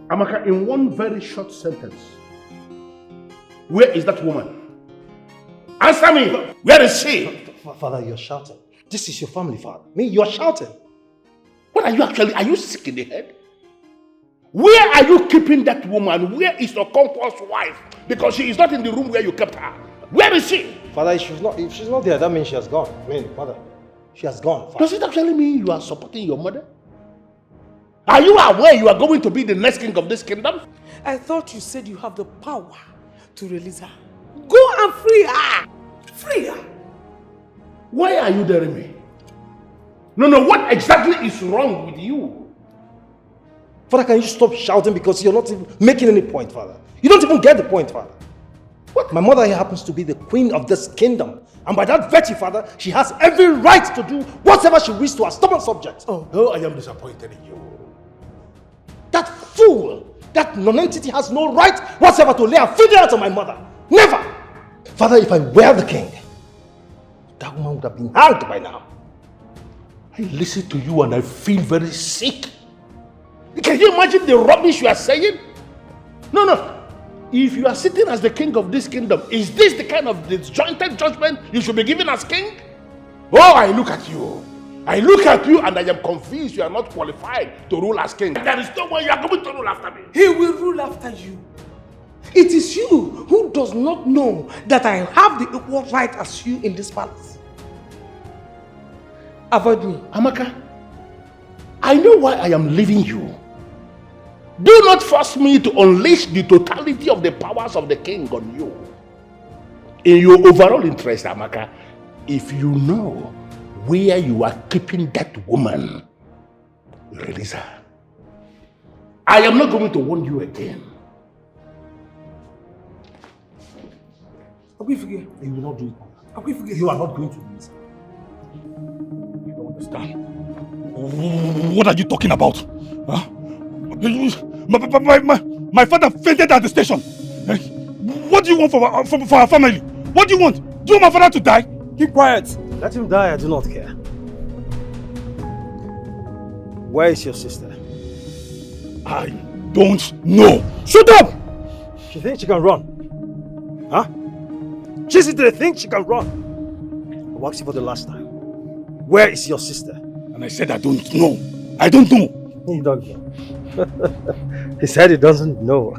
Amaka, in one very short sentence, where is that woman? Answer me! Where is she? Father, you're shouting. This is your family, Father. Me, you're shouting. What are you actually? Are you sick in the head? Where are you keeping that woman? Where is your comfort's wife? Because she is not in the room where you kept her. Where is she? Father, if she's not there, that means she has gone. I mean, Father, she has gone. Father. Does it actually mean you are supporting your mother? Are you aware you are going to be the next king of this kingdom? I thought you said you have the power to release her. Go and free her! Free her! Why are you daring me? No, what exactly is wrong with you? Father, can you stop shouting because you're not even making any point, Father? You don't even get the point, Father. What? My mother here happens to be the queen of this kingdom. And by that virtue, Father, she has every right to do whatever she wishes to her stubborn subject. Oh, I am disappointed in you. That fool, that non-entity has no right whatsoever to lay a finger out on my mother. Never! Father, if I were the king, that woman would have been hanged by now. I listen to you and I feel very sick. Can you imagine the rubbish you are saying? No. If you are sitting as the king of this kingdom, is this the kind of disjointed judgment you should be given as king? Oh, I look at you and I am convinced you are not qualified to rule as king. There is no one you are going to rule after me. He will rule after you. It is you who does not know that I have the equal right as you in this palace. Avoid me. Amaka, I know why I am leaving you. Do not force me to unleash the totality of the powers of the king on you. In your overall interest, Amaka, if you know where you are keeping that woman, release her. I am not going to warn you again. You will not do it. You are not going to do this. I don't understand. What are you talking about? Huh? My father fainted at the station. What do you want for our family? What do you want? Do you want my father to die? Keep quiet. Let him die, I do not care. Where is your sister? I don't know. Shut up! She thinks she can run. Huh? She thinks she can run. I'll ask you for the last time. Where is your sister? And I said I don't know. I don't know. He don't know. He said he doesn't know.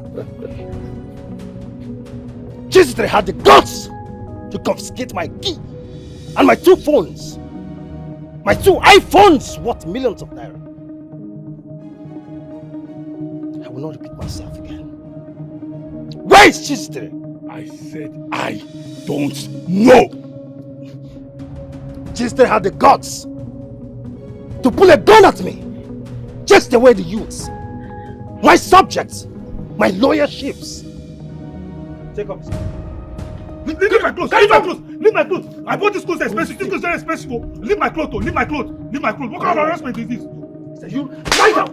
Chistre had the guts to confiscate my key and my 2 phones. My 2 iPhones worth millions of naira. I will not repeat myself again. Where is Chistre? I said I don't know. Chistre had the guts to pull a gun at me. Just the way the youths, my subjects, my lawyerships. Take off. Leave my clothes. Leave my clothes. Leave my clothes. I bought this clothes expensive. This clothes very expensive. Leave my clothes. Leave my clothes. Leave my clothes. What kind of harassment is this? You lie down.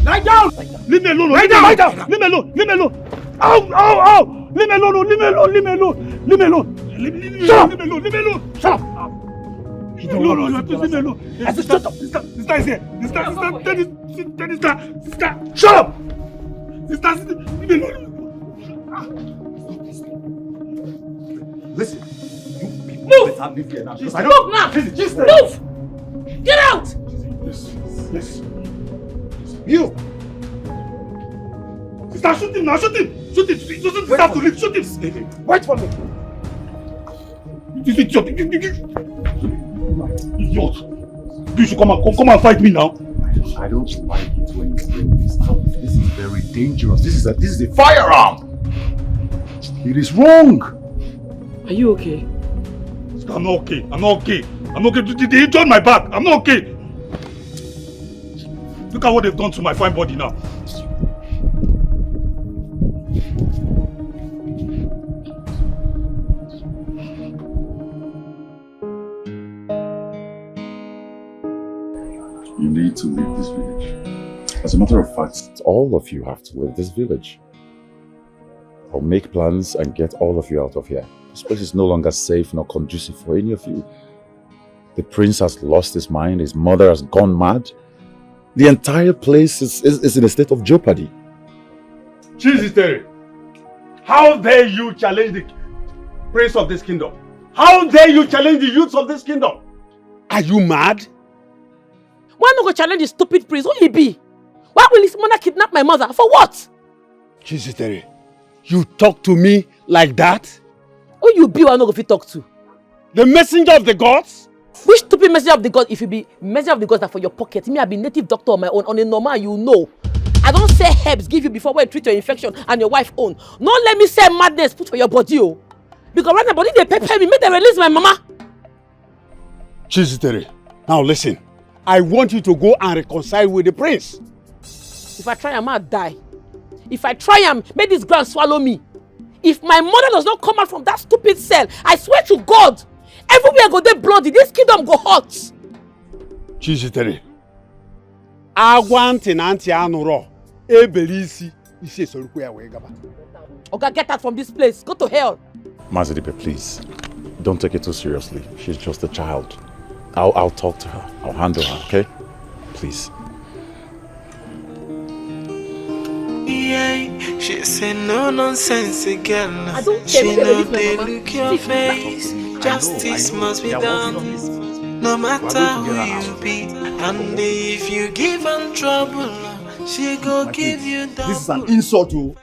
Lie down. Leave me alone. Lie down. Lie down. Leave me alone. Leave me alone. Ow! Ow! Ow! Leave me alone. Leave me alone. Leave me alone. Leave me alone. Leave me alone. Leave me alone. Shut up. No, please leave me alone. I said shut up. This guy is here. This guy. Shut up. Sister, leave me alone. Listen. Move! Move now! Move! Get out! Yes. You! Sister, shoot him now! Shoot him! Shoot him! He doesn't deserve to live! Shoot him! Wait for me! This idiot! Idiot! You should come and fight me now! I don't like it when you bring this up. This is very dangerous. This is a firearm! It is wrong! Are you okay? I'm not okay. They injured my back. I'm not okay. Look at what they've done to my fine body now. You need to leave this village. As a matter of fact, all of you have to leave this village. I'll make plans and get all of you out of here. This place is no longer safe nor conducive for any of you. The prince has lost his mind, his mother has gone mad. The entire place is in a state of jeopardy. Chizzy, how dare you challenge the prince of this kingdom? How dare you challenge the youths of this kingdom? Are you mad? Why not go challenge the stupid prince? Who he be? Why will his mother kidnap my mother? For what? Chizzy, you talk to me like that? Who you be who not go fit talk to? The messenger of the gods? Which stupid messenger of the gods? If you be messenger of the gods that for your pocket, me I be native doctor on my own, on a normal, you know. I don't say herbs give you before when you treat your infection and your wife own. Not let me say madness put for your body, oh. Because right now body they pepper me, make them release my mama. Chizzy, now listen. I want you to go and reconcile with the prince. If I try, I might die. If I try, make this ground swallow me. If my mother does not come out from that stupid cell, I swear to God, everywhere I go there bloody, this kingdom go hot. Chizzy, I want an auntie Anuro. Ebelisi. Okay, get out from this place. Go to hell. Mazidipe, please. Don't take it too seriously. She's just a child. I'll talk to her. I'll handle her, okay? Please. Yeah, she say no nonsense girl. I don't She care. know they look your face. Justice must be done. No matter who you be. And if you give her trouble, she go give you double. This is an insult to...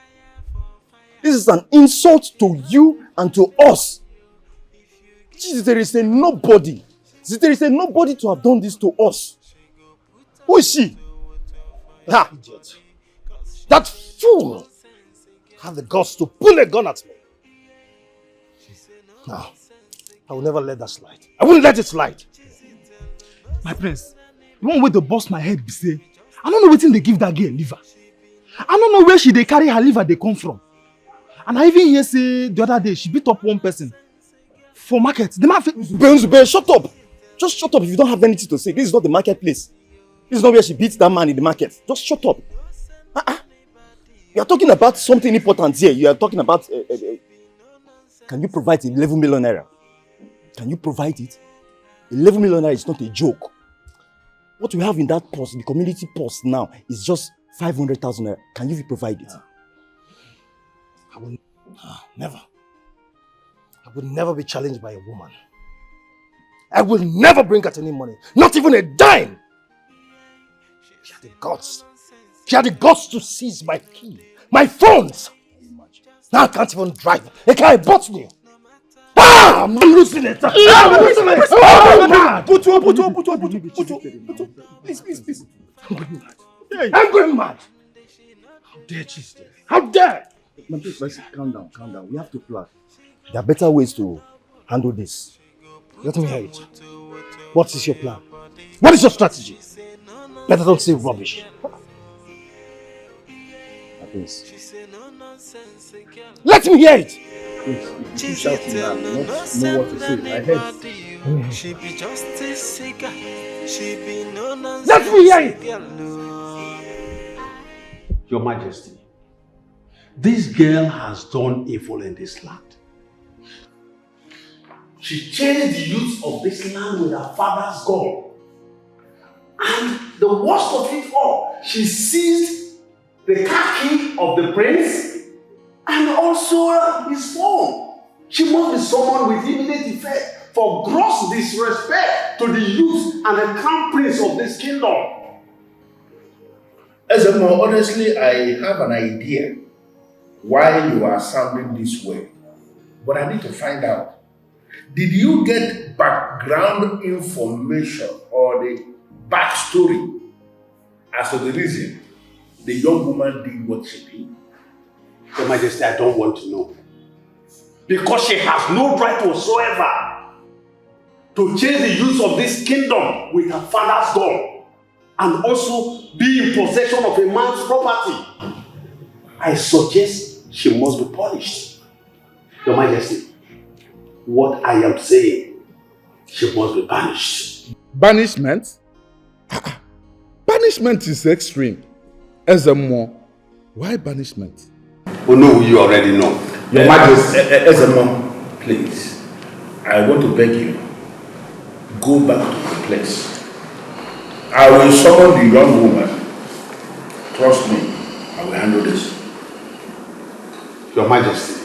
This is an insult to you and to us. Jesus, there is a nobody. There is a nobody to have done this to us. Who is she? Ha! That fool had the guts to pull a gun at me. Now, I will never let that slide. I won't let it slide. My prince, the one way to bust my head be say, I don't know wetin they give that girl liver. I don't know where she they carry her liver they come from. And I even hear say the other day she beat up one person for market. The man Zube, shut up. Just shut up if you don't have anything to say. This is not the marketplace. This is not where she beats that man in the market. Just shut up. You are talking about something important here. You are talking about... can you provide 11 million naira? Can you provide it? 11 million naira is not a joke. What we have in that post, the community post now, is just 500,000 naira. Can you provide it? I will never. I will never be challenged by a woman. I will never bring out any money. Not even a dime. She had the guts. She had the guts to seize my key, my phones. Now I can't even drive. A car bought me. Ah! I'm losing it. I'm losing it. Oh, mad. Put you. Please. I'm going mad. How dare she stay? How dare? Man, please, let's calm down. We have to plan. There are better ways to handle this. Let me hear it. What is your plan? What is your strategy? Better don't say rubbish. Please. Let me hear it. Please, if you keep shouting now, you not know what to say. I heard. She be just a cigar. She be no nonsense. Let me hear it. Your Majesty, this girl has done evil in this land. She chased the youth of this land with her father's gun. And the worst of it all, she seized the car key of the prince and also his phone. She must be someone with immediate effect for gross disrespect to the youth and the crown prince of this kingdom. Ezemo, honestly, I have an idea why you are sounding this way. But I need to find out. Did you get background information or the backstory as to the reason the young woman did what she did? Your Majesty, I don't want to know. Because she has no right whatsoever to chase the youth of this kingdom with her father's gun and also be in possession of a man's property. I suggest she must be punished. Your Majesty, what I am saying, she must be banished. Banishment? Banishment is extreme. Ezemo, why banishment? Oh no, you already know. Your Majesty. Ezemo, please. I want to beg you. Go back to the place. I will summon the young woman. Trust me, I will handle this. Your Majesty,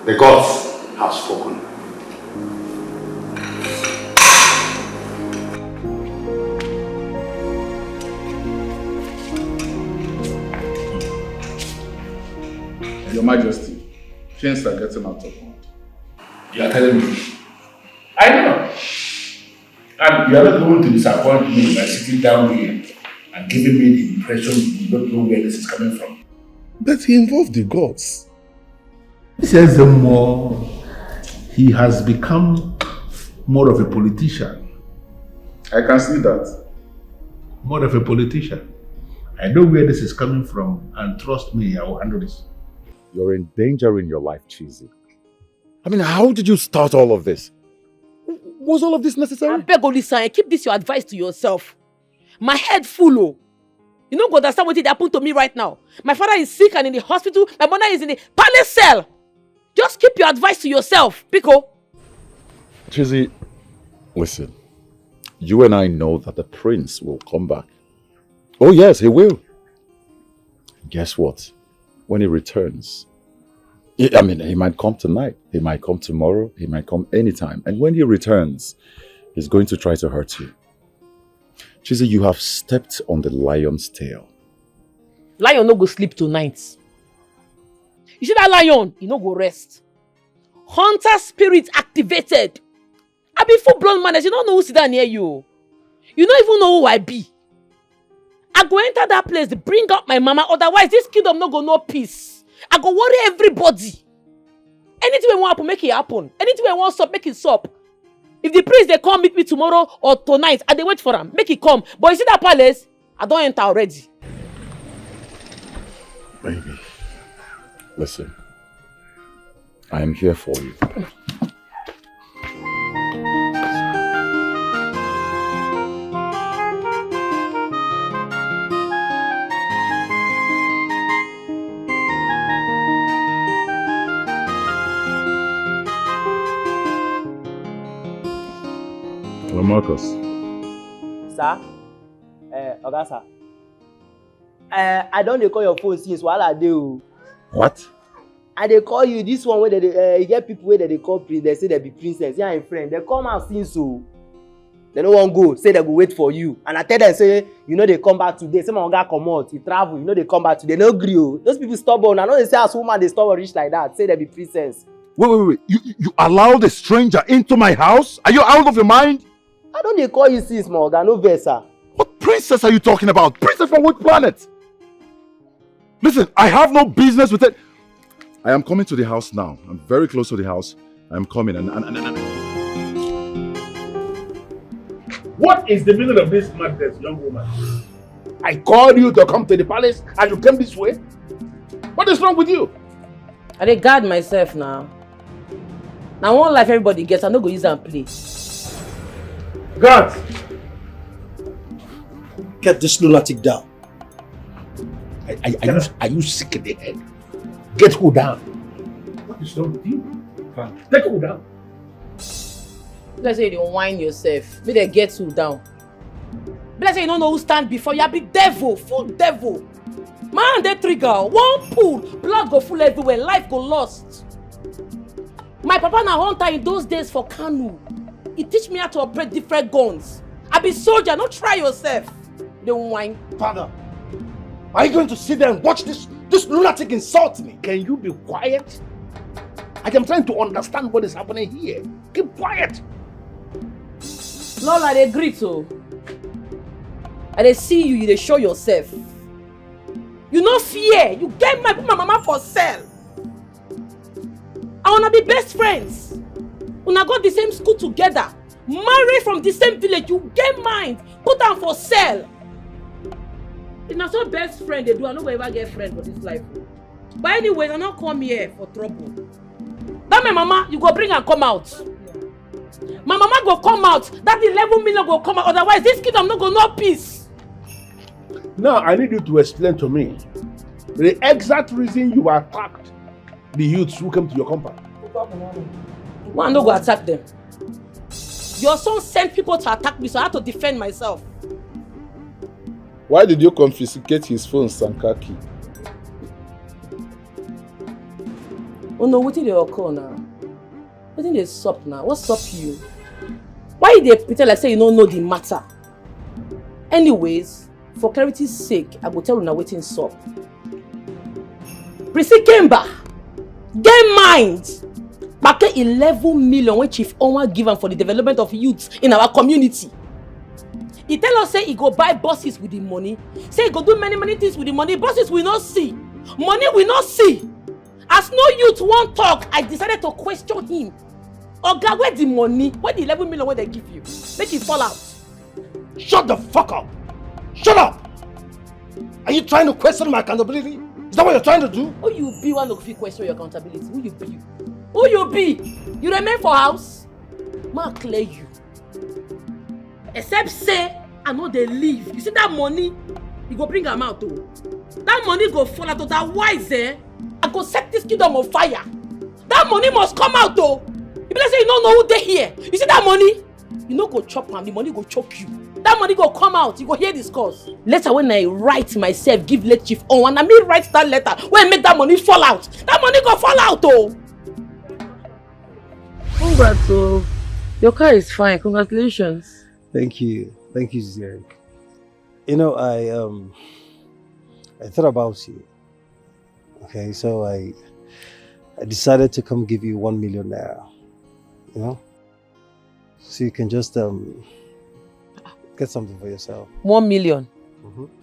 the gods have spoken. Your Majesty, things are getting out of hand. You are telling me? I know. And you are not going to disappoint me by sitting down here and giving me the impression you don't know where this is coming from. But he involved the gods. This is more. He has become more of a politician. I can see that. More of a politician. I know where this is coming from, and trust me, I will handle this. You're endangering your life, Cheesy. I mean, how did you start all of this? Was all of this necessary? I beg Olisa, keep this your advice to yourself. My head full, oh. You don't understand what happened to me right now. My father is sick and in the hospital. My mother is in the palace cell. Just keep your advice to yourself, Pico. Cheesy, listen. You and I know that the prince will come back. Oh yes, he will. Guess what? When he returns, he might come tonight. He might come tomorrow. He might come anytime. And when he returns, he's going to try to hurt you. Cheesy, you have stepped on the lion's tail. Lion no go sleep tonight. You see that lion? He no go rest. Hunter spirit activated. I be full-blown man. You don't know who's down near you. You don't even know who I be. I go enter that place to bring out my mama. Otherwise, this kingdom no go no peace. I go worry everybody. Anything we want to make it happen. Anything we want to make it stop. If the prince they come meet me tomorrow or tonight, and they wait for him, make it come. But you see that palace? I don't enter already. Baby, listen. I am here for you. Hello, Marcus. Sir? Oga, sir. I don't call your phone since while I do. What? I dey call you this one where they get people where they call prince, they say they be princess. Yeah, I'm friend. They come out since so. They no want go, say they go wait for you. And I tell them, say, you know they come back today. Say my oga come out, he travel, you know they come back today. They no agree. Those people stubborn. I know they say as woman they stubborn rich like that. Say they be princess. Wait. You allowed a stranger into my house? Are you out of your mind? I don't dey call you since, my oga, no vex, sir. What princess are you talking about? Princess from what planet? Listen, I have no business with it. I am coming to the house now. I'm very close to the house. I'm coming and What is the meaning of this madness, young woman? I called you to come to the palace and you came this way? What is wrong with you? I dey guard myself now. Now one life everybody gets, I no go use and play. God! Get this lunatic down. Are you sick in the head? Get who down? What is wrong with you? Take who down? Let's say you don't whine yourself. May they get you down. Let's say you don't know who stand before you. Be devil, full devil. Man, they trigger. One pull, blood go full everywhere. Life go lost. My papa na hunter in those days for Kanu. He teach me how to operate different guns. I be soldier. Don't try yourself. Don't whine. Father, are you going to sit there and watch this lunatic insult me? Can you be quiet? I am trying to understand what is happening here. Keep quiet. Lola, they agree to. And they see you, they show yourself. You no fear. You get my mama for sale. I wanna be best friends. Una go the same school together. Marry from the same village. You get mind. Put them for sale. It's not so best friend they do. I no go ever get friend for this life. But anyways, I not come here for trouble. That my mama, you go bring and come out. My mama go come out. That 11 million go come out. Otherwise, this kingdom no go no peace. Now, I need you to explain to me the exact reason you attacked the youths who came to your compound. One no go attack them. Your son sent people to attack me, so I had to defend myself. Why did you confiscate his phone, Sankaki? Oh no, what did they occur now? What did they sup now? What's up you? Why they pretend like say you don't know the matter? Anyways, for clarity's sake, I will tell you now waiting sup. Prissy Kemba, get mind! Back 11 million when Chief Onwa give him for the development of youth in our community. He tell us say he go buy buses with the money. Say he go do many things with the money. Buses will not see. Money will not see. As no youth won't talk, I decided to question him. Oga, where the money? Where the 11 million where they give you? Make it fall out. Shut the fuck up! Shut up! Are you trying to question my accountability? Is that what you're trying to do? Who you be one of you question your accountability? Who you be? Who you be? You remain for house? Ma clear you. Except say I know they leave. You see that money? You go bring them out too. That money go fall out. Otherwise, I go set this kingdom on fire. That money must come out though. If let's say you don't know who they here, you see that money? You no go chop am, the money go choke you. That money go come out, you go hear this cause. Later when I write myself, give late Chief Onwa, and me write that letter when I make that money fall out. That money go fall out though. Congrats, oh. Your car is fine. Congratulations. Thank you, Zerek. You know, I thought about you. Okay, so I decided to come give you 1 million naira. You know, so you can just get something for yourself. 1 million.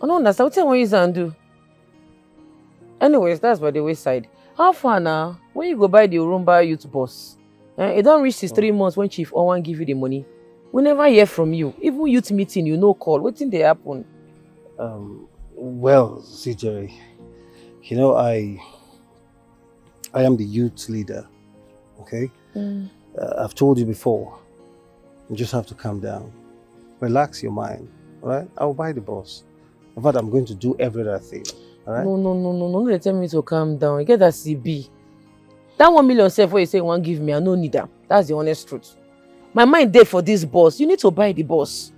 I don't understand. What you want to do? Anyways, that's by the wayside. How far now? When you go buy the Urumba youth bus? It don't reach 3 months when Chief Onwa give you the money. We never hear from you. Even youth meeting, you no call. What thing they happen? Well, see, Jerry, you know, I am the youth leader, okay? I've told you before, you just have to calm down. Relax your mind, all right? I'll buy the bus. In fact, I'm going to do every other thing, all right? No, they tell me to calm down. You get that CB. That 1 million self where you say you want give me, I don't need that. That's the honest truth. My mind dead for this bus. You need to buy the bus.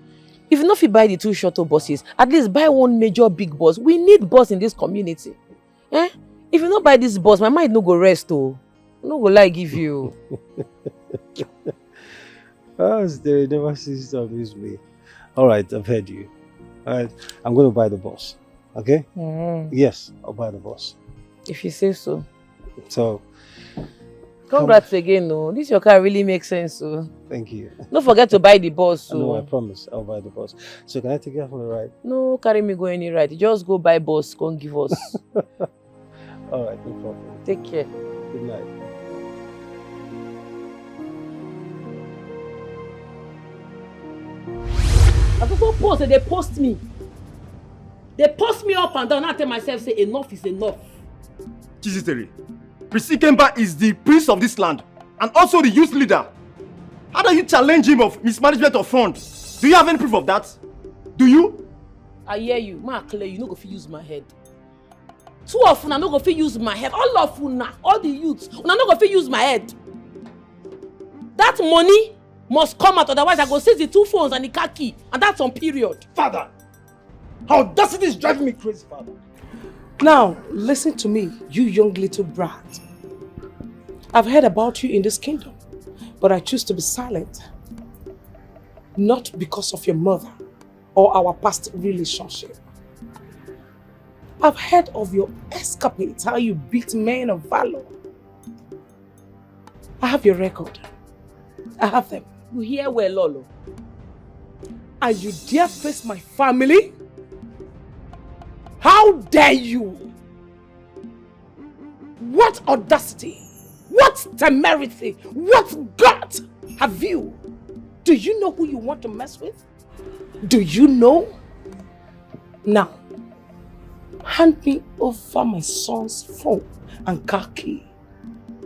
If you not buy the 2 shuttle buses, at least buy 1 major big bus. We need bus in this community. If you not buy this bus, my mind no go rest though. No go lie give you. They never cease to amuse me. All right, I've heard you. All right, I'm going to buy the bus. Okay? Yes, I'll buy the bus. If you say so. So, congrats again, no. This your car really makes sense, so. Thank you. Don't forget to buy the bus. So. No, I promise I'll buy the bus. So can I take you out for a ride? No, carry me go any ride. Just go buy bus, come give us. All right, no problem. Take care. Good night. I people post, they post me. They post me up and down. I tell myself, say enough is enough. Chiziteri, Prissy Kemba is the prince of this land and also the youth leader. How do you challenge him of mismanagement of funds? Do you have any proof of that? Do you? I hear you. Ma clear, you no go fit use my head. Two of una no go fit use my head. All of una, all the youths, una no go fit use my head. That money must come out, otherwise I go seize the 2 phones and the car key, and that's on period. Father, audacity is driving me crazy, Father. Now, listen to me, you young little brat. I've heard about you in this kingdom, but I choose to be silent. Not because of your mother or our past relationship. I've heard of your escapades, how you beat men of valor. I have your record. I have them. You hear well, Lolo. And you dare face my family? How dare you? What audacity? What temerity? What gut have you? Do you know who you want to mess with? Do you know? Now, hand me over my son's phone and car key.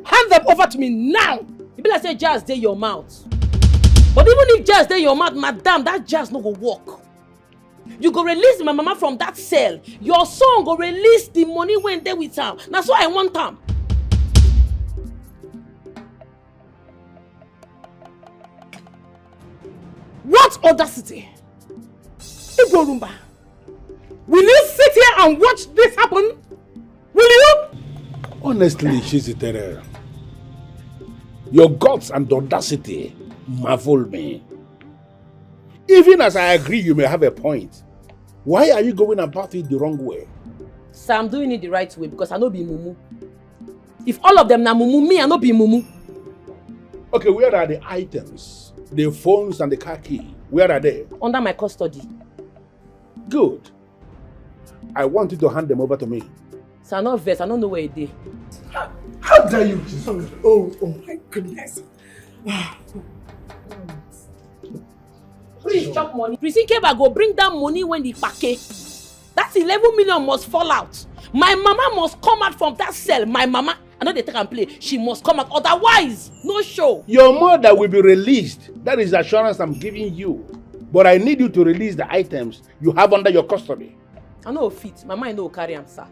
Hand them over to me now! You be like say jazz dey your mouth. But even if jazz dey your mouth, madam, that jazz no go work. You go release my mama from that cell. Your son go release the money when they with am. Na so I want am. What audacity? Igborumba, will you sit here and watch this happen? Will you? Honestly, she's a terror. Your guts and audacity marvel me. Even as I agree you may have a point, why are you going about it the wrong way? So I'm doing it the right way because I no be mumu. If all of them na mumu, me I no be mumu. Okay, where are the items? The phones and the car key. Where are they? Under my custody. Good. I want you to hand them over to me. So I'm not vexed. I don't know where it is. How dare you? Oh my goodness. Please chop money. Prissy Keba go bring that money when the packet. That 11 million must fall out. My mama must come out from that cell. My mama, I know they take and play. She must come out. Otherwise, no show. Your mother will be released. That is the assurance I'm giving you. But I need you to release the items you have under your custody. I know fit. My mind no carry am, sir.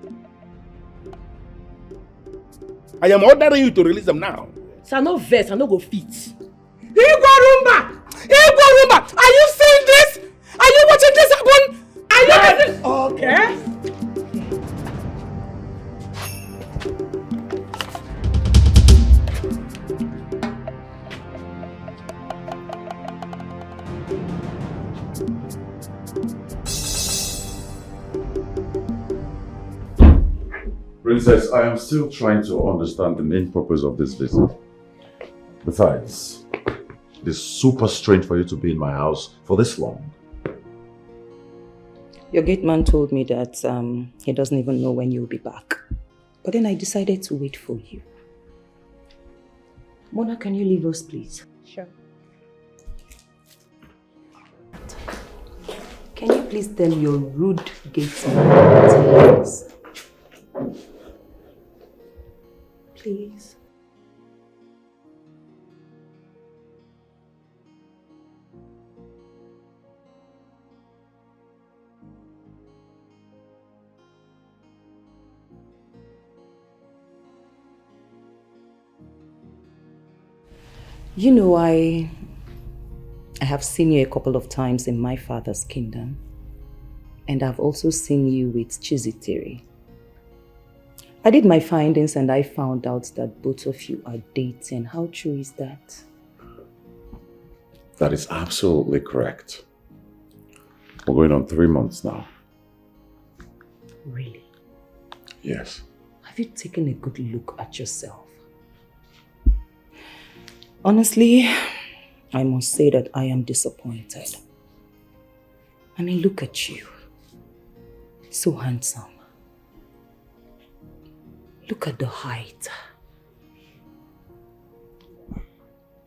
I am ordering you to release them now. Sir, no vex. I no go fit. Igwarumba! Igwarumba! Are you seeing this? Are you watching this happen? Are you watching? Okay. Princess, I am still trying to understand the main purpose of this visit. Besides, it is super strange for you to be in my house for this long. Your gate man told me that he doesn't even know when you'll be back. But then I decided to wait for you. Mona, can you leave us, please? Sure. Can you please tell your rude gate man to leave us? Please. You know, I have seen you a couple of times in my father's kingdom. And I've also seen you with Chizitiri. I did my findings and I found out that both of you are dating. How true is that? That is absolutely correct. We're going on 3 months now. Really? Yes. Have you taken a good look at yourself? Honestly, I must say that I am disappointed. I mean, look at you. So handsome. Look at the height.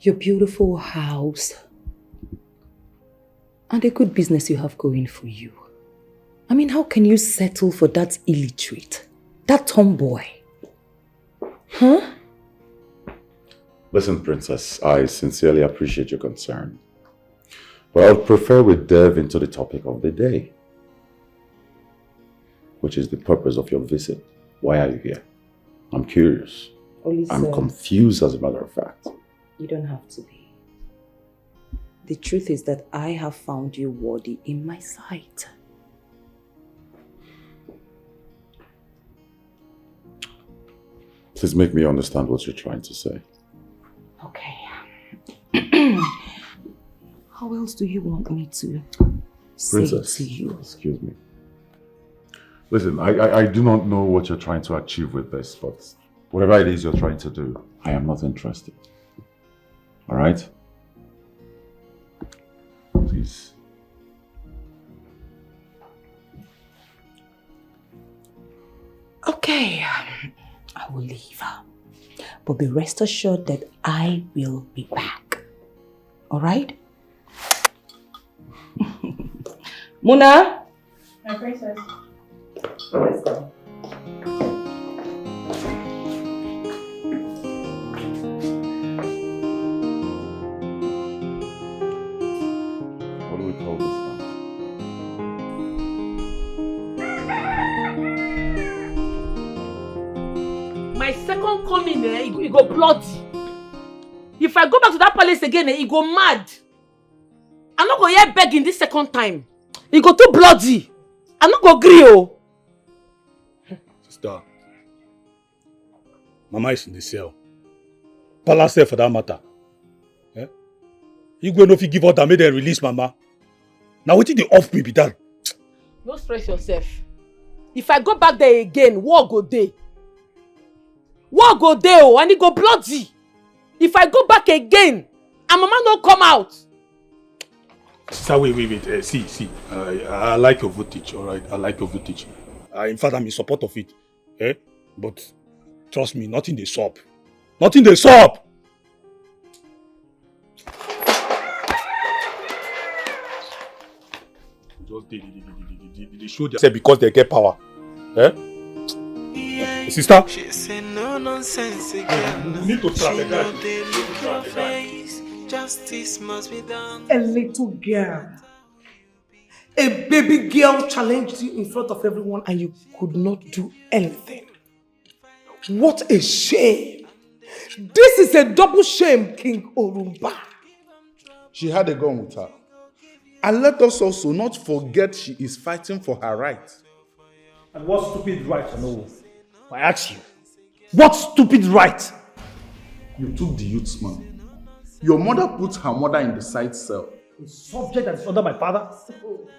Your beautiful house. And a good business you have going for you. I mean, how can you settle for that illiterate? That tomboy? Huh? Listen, Princess, I sincerely appreciate your concern. But I would prefer we delve into the topic of the day. Which is the purpose of your visit. Why are you here? I'm curious. I'm confused, as a matter of fact. You don't have to be. The truth is that I have found you worthy in my sight. Please make me understand what you're trying to say. Okay. How else do you want me to Princess, say to you? Excuse me. Listen, I do not know what you're trying to achieve with this, but whatever it is you're trying to do, I am not interested. All right? Please. Okay, I will leave. But be rest assured that I will be back. All right? Mona? My princess. Let's go. What do we call this now? My second coming, he go bloody. If I go back to that palace again, he go mad. I'm not going to hear begging this second time. He go too bloody. I'm not going to agree, oh. Sister, Mama is in the cell. palace there for that matter. Eh? You go if you give out and make them release Mama. Now what did they off me be that? No stress yourself. If I go back there again, war go there. War go there, oh, and it go bloody. If I go back again, and Mama no come out. Sir, wait. See. I like your voltage, alright? I like your voltage. In fact, I'm in support of it. Eh? But trust me, nothing they stop. Nothing they stop! Just they show themselves because they get power. Eh? Sister? She say no nonsense again. You need to try They look your face. Justice must be done. A little girl. A baby girl challenged you in front of everyone and you could not do anything. What a shame. This is a double shame, King Orumba. She had a gun with her. And let us also not forget she is fighting for her right. And what stupid right, no? I ask you, what stupid right? You took the youth's money. Your mother put her mother in the side cell. A subject that is under my father?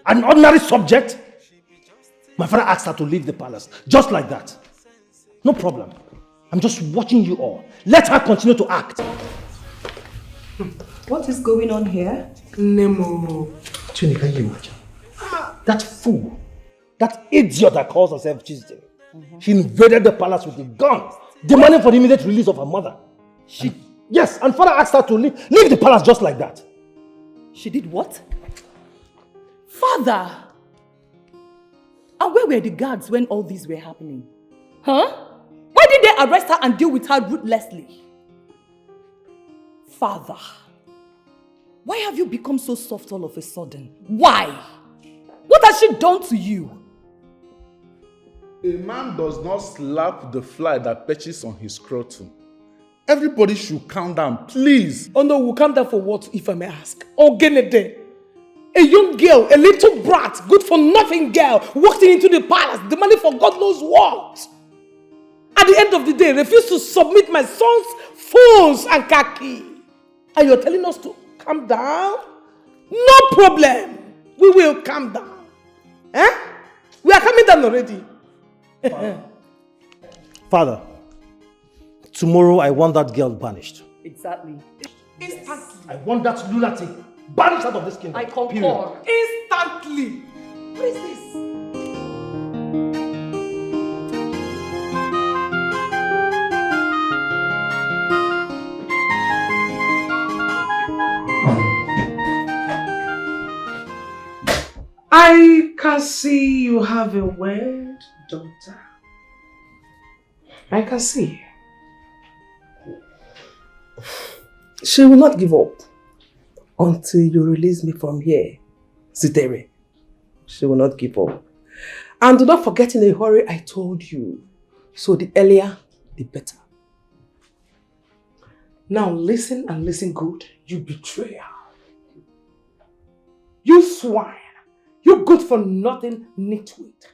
An ordinary subject? My father asked her to leave the palace, just like that. No problem. I'm just watching you all. Let her continue to act. What is going on here? Nemo. Trini, can you imagine? That fool, that idiot that calls herself Chisdale, she invaded the palace with a gun, demanding for the immediate release of her mother. Yes, and father asked her to leave the palace just like that. She did what? Father! And where were the guards when all these were happening? Huh? Why did they arrest her and deal with her ruthlessly? Father, why have you become so soft all of a sudden? Why? What has she done to you? A man does not slap the fly that perches on his scrotum. Everybody should calm down, please. Oh no, we'll calm down for what, if I may ask? Oh, Genede. A young girl, a little brat, good for nothing girl, walked into the palace, demanding for God knows what. At the end of the day, refused to submit my son's phones and khaki. And you're telling us to calm down? No problem. We will calm down. Eh? We are coming down already. Father, tomorrow I want that girl banished. Exactly. Instantly. I want that lunatic banished out of this kingdom. I concur. Period. Instantly. What is this? I can see you have a word, daughter. I can see. She will not give up until you release me from here, Zitere. She will not give up. And do not forget in a hurry I told you. So the earlier, the better. Now listen and listen good, you betrayer. You swine. You good for nothing nitwit.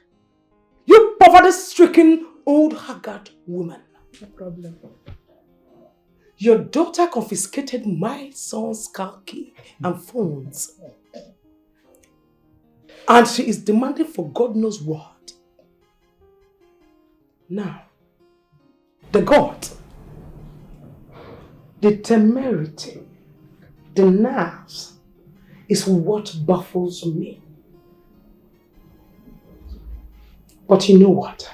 You poverty-stricken old haggard woman. No problem. Your daughter confiscated my son's car key and phones. And she is demanding for God knows what. Now, the God, the temerity, the nerves is what baffles me. But you know what?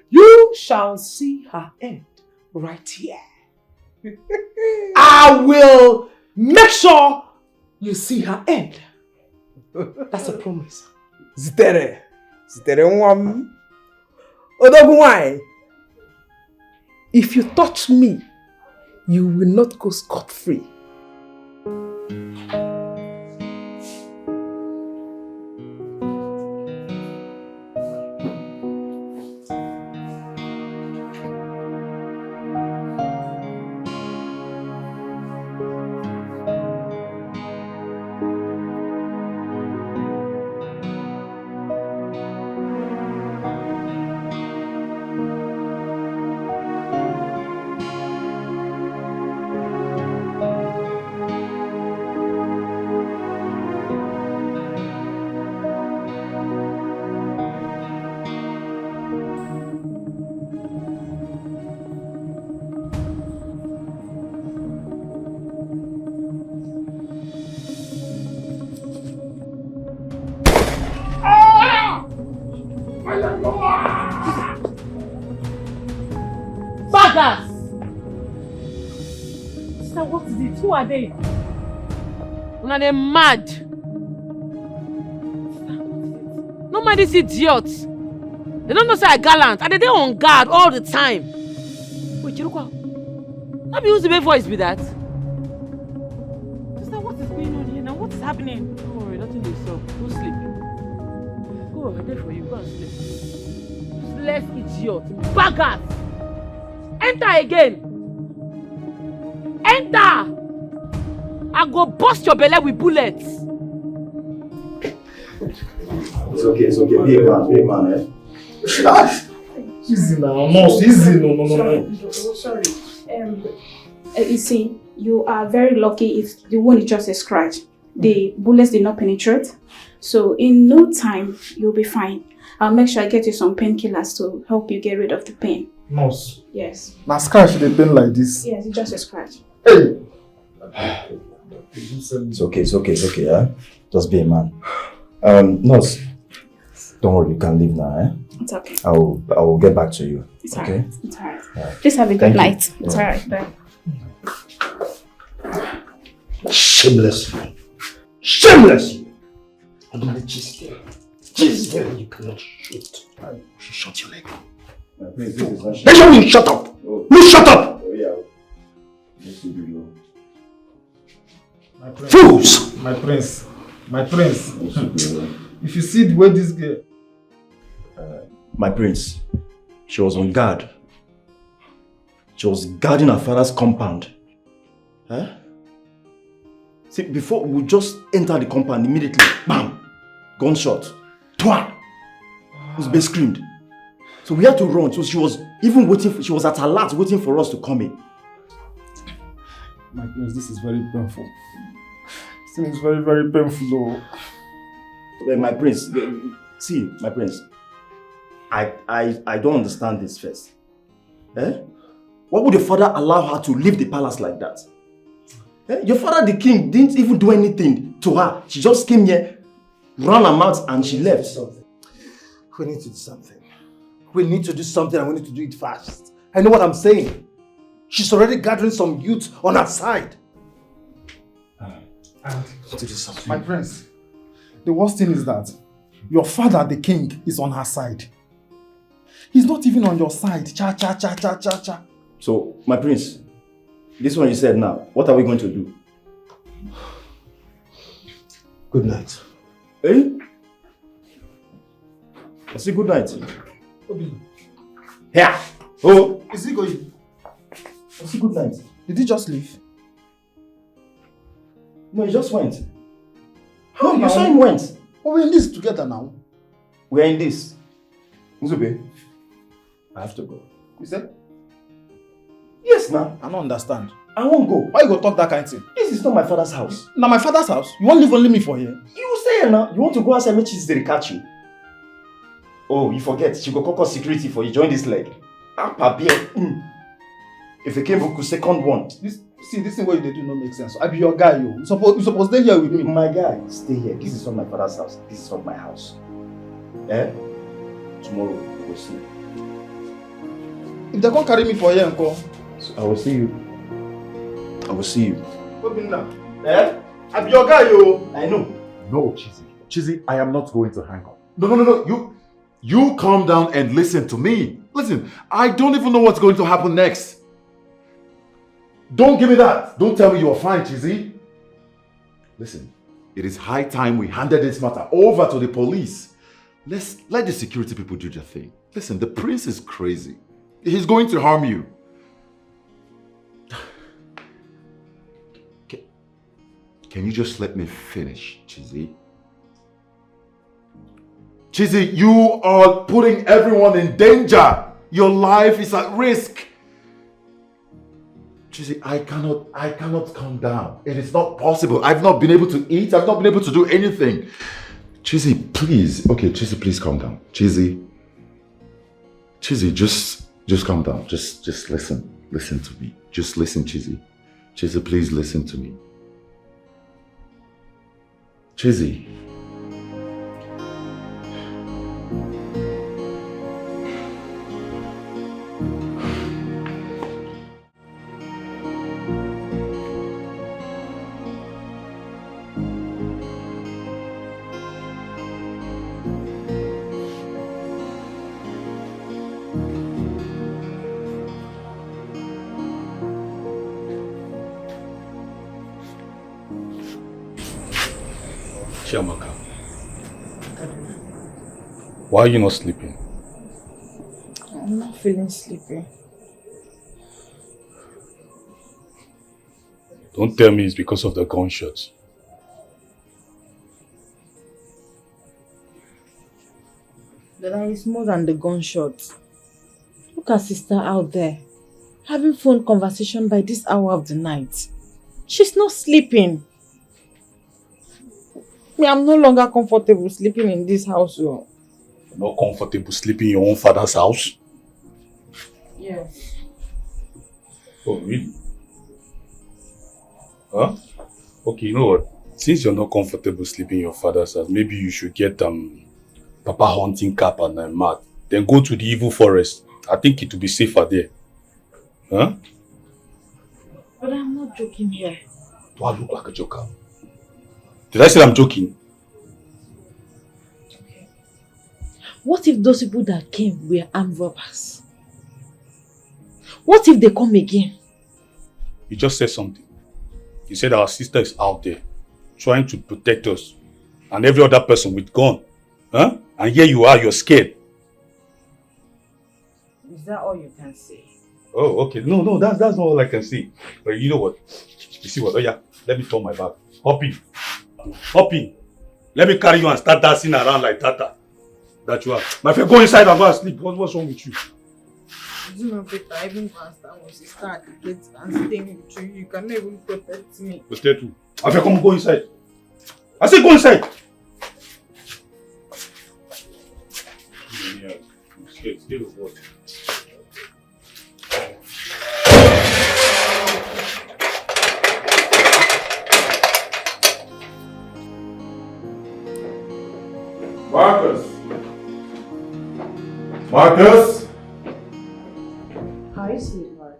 You shall see her end right here. I will make sure you see her end. That's a promise. Zitere nwam. Odogun why? If you touch me, you will not go scot-free. is it? Who are they? Una they mad. No mind these idiots. They don't know say I gallant and they on guard all the time. Wait, Chirukwa. Not be use the voice be that. Sister, what is going on here now? What is happening? Don't worry, nothing will stop. Go sleep. Go, I'm there for you. Go and sleep. Useless idiot. Baggers. Enter again. Enter. I go bust your belly with bullets. It's okay. Be a man, eh? Easy now, no, easy, no. Sorry. You see, you are very lucky if the wound is just a scratch. The bullets did not penetrate. So in no time, you'll be fine. I'll make sure I get you some painkillers to help you get rid of the pain. Nurse. Yes. Now scratch the pain like this. Yes, it's just a scratch. Hey! It's okay, yeah? Just be a man. Nurse, don't worry, you can leave now, eh? It's okay. I will get back to you. It's okay? alright. It's alright. Please have a good night. It's alright. Bye. Shameless you. Shameless you. I'm gonna just you cannot shoot. You should shut your leg. Make sure you shut up. No, shut up. Fools! My prince. If you see the way this girl... My prince, she was on guard. She was guarding her father's compound. Huh? See, before we just enter the compound immediately, bam! Gunshot. Twa! Uzbe screamed. So we had to run. So she was even waiting, she was at her last waiting for us to come in. My prince, this is very painful. This thing is very, very painful though. My prince, see, my prince, I don't understand this first. Eh? Why would the father allow her to leave the palace like that? Eh? Your father, the king, didn't even do anything to her. She just came here, ran her mouth, and she left. We need to do something. We need to do something and we need to do it fast. I know what I'm saying. She's already gathering some youth on her side. To do something. My prince, the worst thing is that your father, the king, is on her side. He's not even on your side. Cha. So, my prince, this one you said now, what are we going to do? Good night. Eh? I say good night. Here! Oh! Is he going? I say good night. Did he just leave? No, he just went. No, you saw him went. Oh, we're in this together now. We're in this. Nzube, I have to go. You said? Yes, now. I don't understand. I won't go. Why you go talk that kind of thing? This is not my father's house. Now my father's house? You won't leave only me for here? You stay here now. You want to go outside, make cheese, they catch you. Oh, you forget. She go call security for you. Join this leg. If you came for second one. This thing what you do not make sense. I be your guy, you. You supposed to stay here with me. My guy, stay here. This is not my father's house. This is not my house. Eh? Tomorrow we will see. If they can't carry me for here, uncle. So I will see you. I will see you. Eh? I be your guy, you. I know. No, Chizzy, I am not going to hang up. No. You calm down and listen to me. Listen, I don't even know what's going to happen next. Don't give me that. Don't tell me you're fine, Chizzy. Listen, it is high time we handed this matter over to the police. Let the security people do their thing. Listen, the prince is crazy. He's going to harm you. Can you just let me finish, Chizzy? Chizzy, you are putting everyone in danger. Your life is at risk. Chizzy, I cannot calm down. It is not possible. I've not been able to eat. I've not been able to do anything. Chizzy, please. Okay, Chizzy, please calm down. Chizzy, just calm down. Just listen. Listen to me. Just listen, Chizzy. Chizzy, please listen to me. Chizzy. Chiamaka, why are you not sleeping? I'm not feeling sleepy. Don't tell me it's because of the gunshots. There is more than the gunshots. Look at sister out there, having phone conversation by this hour of the night. She's not sleeping. Me, I'm no longer comfortable sleeping in this house. You're not comfortable sleeping in your own father's house? Yes. Oh, really? Huh? Okay, you know what? Since you're not comfortable sleeping in your father's house, maybe you should get Papa hunting cap and mat. Then go to the evil forest. I think it will be safer there. Huh? But I'm not joking here. Do I look like a joker? Did I say I'm joking? Okay. What if those people that came were armed robbers? What if they come again? You just said something. You said our sister is out there trying to protect us and every other person with gun. Huh? And here you are, you're scared. Is that all you can say? Oh, okay. No, that's not all I can see. But you know what? You see what? Oh yeah, let me turn my back. Hop in. Hop in. Let me carry you and start dancing around like Tata. That you are. My friend, go inside and go and sleep. What's wrong with you? You know, Peter, I even can't stand when she start at the gate and staying with you. You cannot even protect me. Protect you. My friend, come go inside. I said go inside. I'm scared of what? Marcus! Marcus! Hi, sweetheart.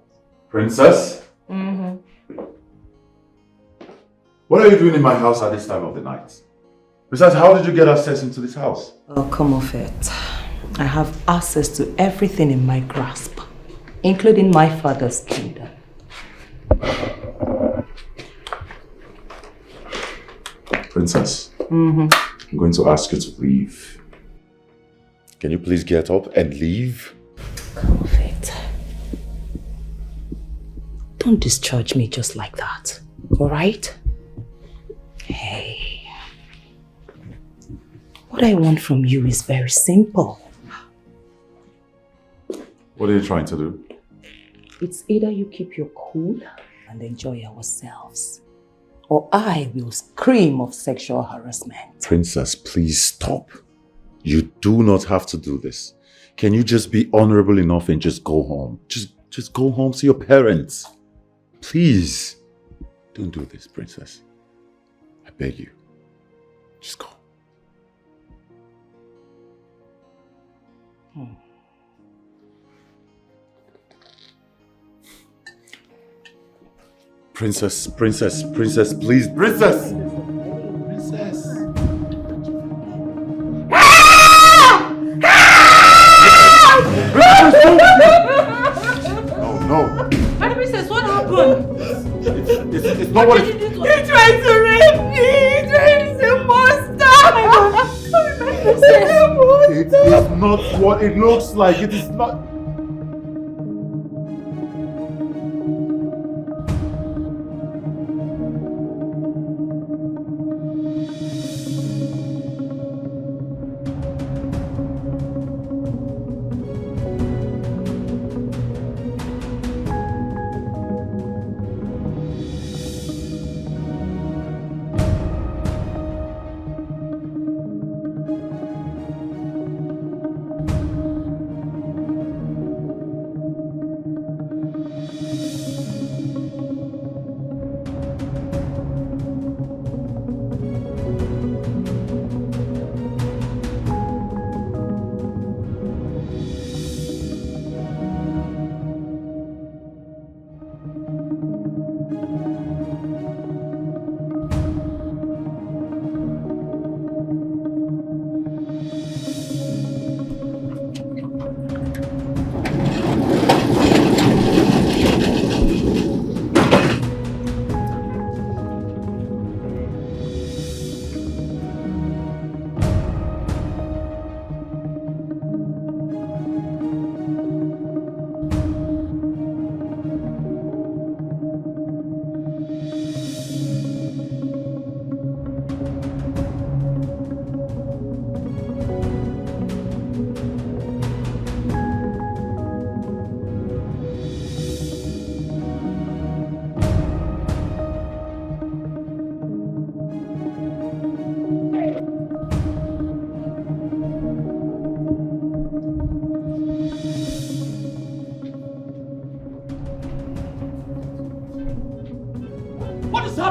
Princess? Mm-hmm. What are you doing in my house at this time of the night? Besides, how did you get access into this house? Oh, come off it. I have access to everything in my grasp, including my father's kingdom. Princess, Mm-hmm. I'm going to ask you to leave. Can you please get up and leave? Come off it. Don't discharge me just like that, alright? Hey. What I want from you is very simple. What are you trying to do? It's either you keep your cool and enjoy ourselves, or I will scream of sexual harassment. Princess, please stop. You do not have to do this. Can you just be honorable enough and just go home? Just go home, see your parents. Please. Don't do this, Princess. I beg you. Just go. Princess, please, Princess! Princess! No. Madam Princess, what happened? It's not what it... He tried to rape me! He tried to a monster! It is not what it looks like. It is not...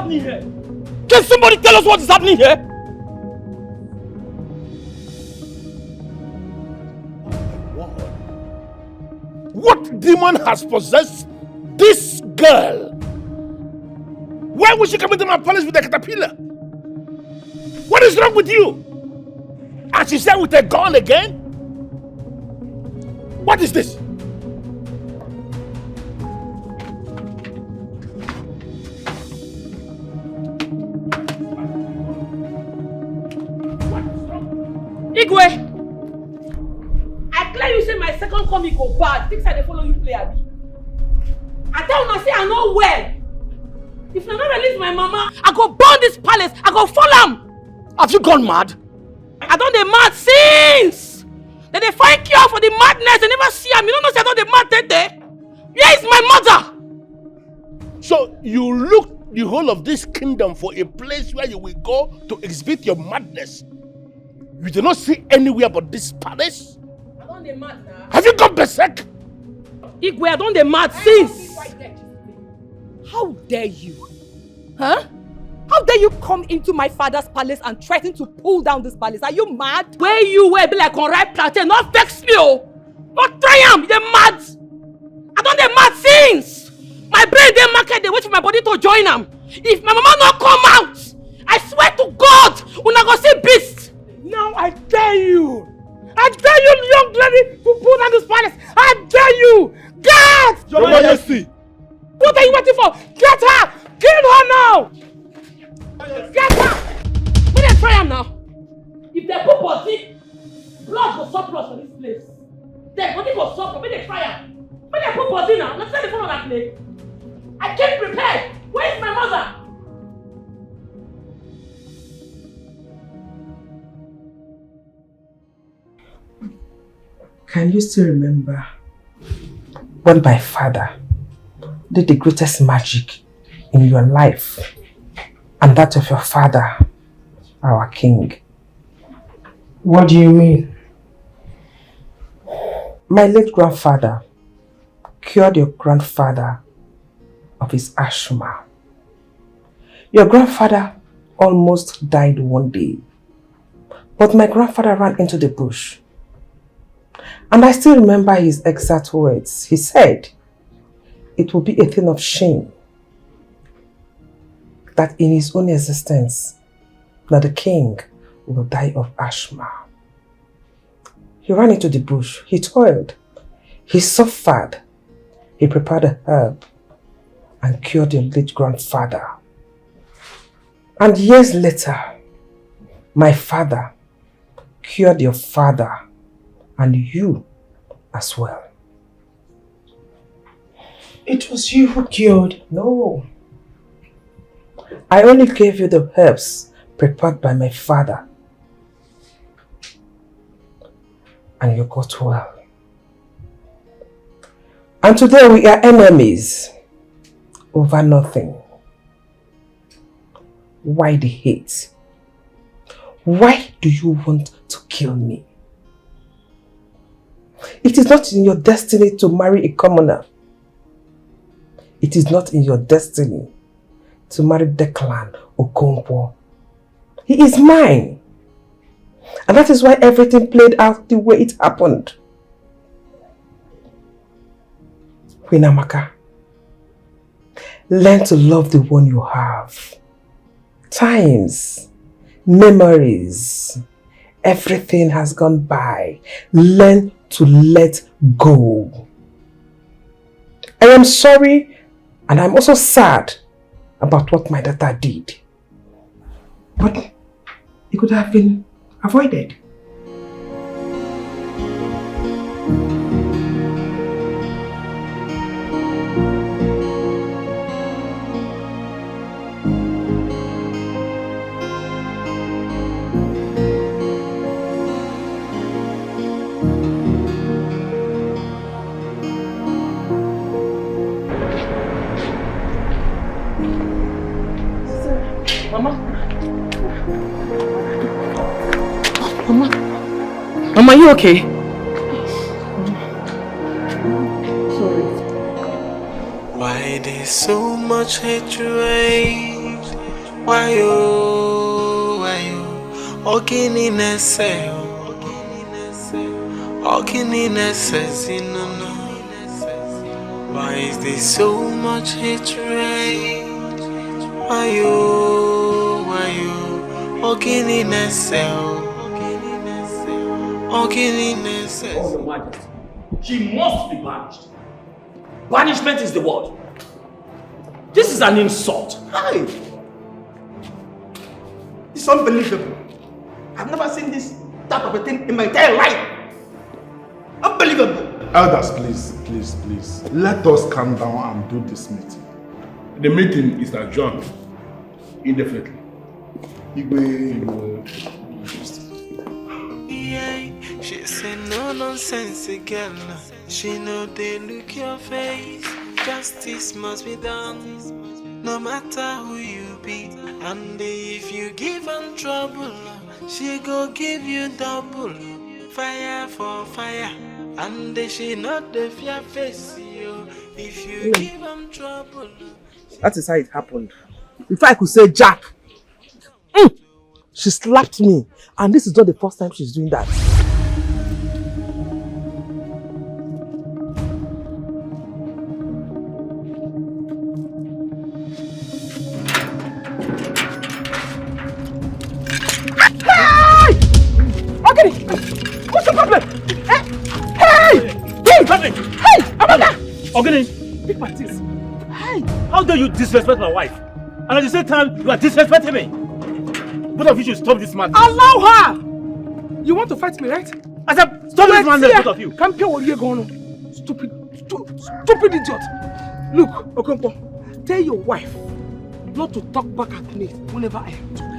happening here? Can somebody tell us what is happening here? What demon has possessed this girl? Why would she come into my palace with a caterpillar? What is wrong with you? And she said with a gun again? What is this? Igwe! I clear you say my second comic go bad. Things I dey follow you play, abi. I tell una say I know well. If I don't release my mama, I go burn this palace. I go fall am. Have you gone mad? I don't dey mad since. They find cure for the madness. They never see am. You don't know say I don't dey mad there. Where is my mother? So you looked the whole of this kingdom for a place where you will go to exhibit your madness. You do not see anywhere but this palace? I don't dey mad now. Have you gone berserk? Igwe, I don't dey mad since. How dare you? Huh? How dare you come into my father's palace and threaten to pull down this palace? Are you mad? Where you were be like on ripe plantain, not vex me, oh! Not try am, you dey mad! I don't dey mad since! My brain dey market, they wait for my body to join am. If my mama not come out, I swear to God, una go see beast! Now I dare you! I dare you, young lady, to pull down this palace! I dare you! Get! Your Majesty! What are you waiting for? Get her! Kill her now! Get her! When they try am now, if they put body, blood go surplus for this place. Their body go surplus, when they try am. When they put body now, let's say they follow that place. I came prepared. Where is my mother? Can you still remember when my father did the greatest magic in your life and that of your father, our king? What do you mean? My late grandfather cured your grandfather of his asthma. Your grandfather almost died one day, but my grandfather ran into the bush. And I still remember his exact words. He said, it will be a thing of shame that in his own existence, that the king will die of asthma. He ran into the bush, he toiled, he suffered, he prepared a herb and cured your late grandfather. And years later, my father cured your father and you as well. It was you who cured? No. I only gave you the herbs prepared by my father. And you got well. And today we are enemies over nothing. Why the hate? Why do you want to kill me? It is not in your destiny to marry a commoner. It is not in your destiny to marry Declan or Okonkwo. He is mine. And that is why everything played out the way it happened. Queen Amaka, learn to love the one you have. Times, memories, everything has gone by. Learn to let go. I am sorry and I'm also sad about what my daughter did. But it could have been avoided. Mama, are you okay? Why there's so much hatred Why you? Okini nese, okini nese, no. Why is there so much hatred? Why you? Okini nese, okini nese. Oh, Your Majesty, she must be banished. Banishment is the word. This is an insult. Hi! It's unbelievable. I've never seen this type of a thing in my entire life. Unbelievable. Elders, please. Let us calm down and do this meeting. The meeting is adjourned indefinitely. Igwe. Yeah, she say no nonsense girl. She know they look your face. Justice must be done, no matter who you be. And if you give her trouble, she go give you double. Fire for fire, and she not the fear face you. If you give her trouble. That is how it happened. If I could say Jack, she slapped me, and this is not the first time she's doing that. Hey! Okay, what's the problem? Hey, Amanda! Ogini! Pick my teeth. Hey! How dare you disrespect my wife? And at the same time, you are disrespecting me! Both of you should stop this madness. Allow her! You want to fight me, right? I said, stop this madness, both of you! Come here, where you going? Stupid idiot! Look, Okonkwo, tell your wife not to talk back at me whenever I am talking.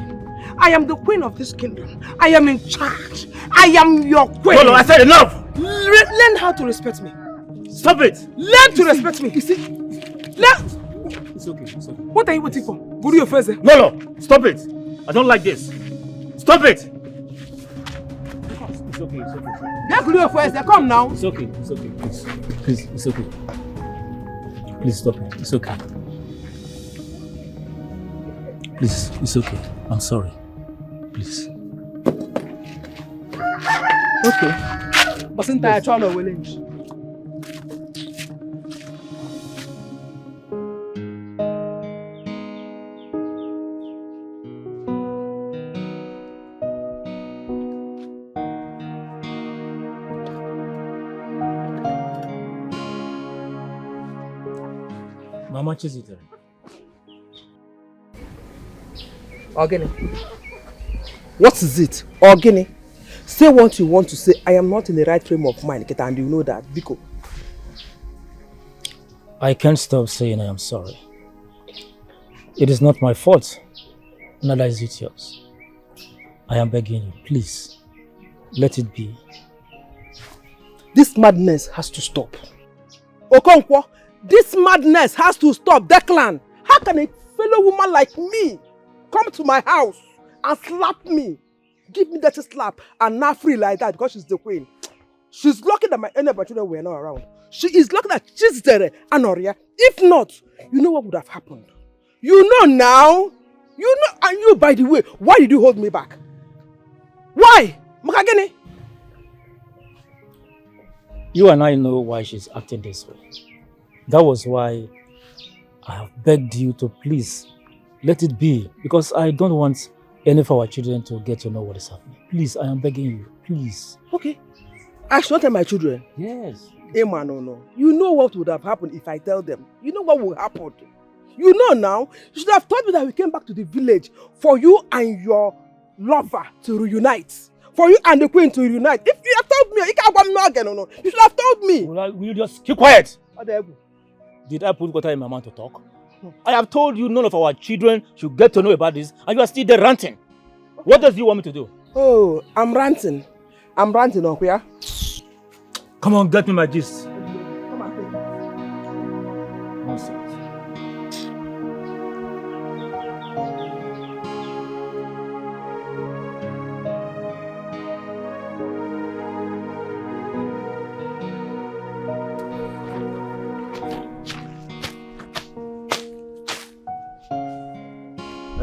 I am the queen of this kingdom. I am in charge. I am your queen. No, I said enough! Learn how to respect me. Stop it! Learn to respect me. You see? It's okay. What are you waiting for? Go to your face. No, stop it! I don't like this. Stop it! It's okay. Go to your face. Come now. It's okay, please, it's okay. Please stop it, it's okay. Please, it's okay. I'm sorry. Please. Okay. But since I try to challenge. Mama Chizita. Ogini. What is it? Ogini. Say what you want to say. I am not in the right frame of mind, and you know that. Biko. I can't stop saying I am sorry. It is not my fault. Neither is it yours. I am begging you, please, let it be. This madness has to stop. Okonkwo, this madness has to stop. Declan, how can a fellow woman like me come to my house and slap me? Give me that slap and not free like that because she's the queen. She's lucky that my other children were not around. She is lucky that she's there, Anoria. If not, you know what would have happened? You know now. You know, and you, by the way, why did you hold me back? Why? Makagene? You and I know why she's acting this way. That was why I have begged you to please let it be, because I don't want any of our children to get to know what is happening. Please, I am begging you, please. Okay. I should not tell my children. Yes. Emma, no. You know what would have happened if I tell them. You know what would happen. You know now. You should have told me that we came back to the village for you and your lover to reunite. For you and the queen to reunite. If you have told me, you should have told me. Will you just keep quiet? Did I put water in my mouth to talk? I have told you none of our children should get to know about this, and you are still there ranting. What does you want me to do? Oh, I'm ranting. Okuya. Come on, get me my gist. Come on, take. Nonsense.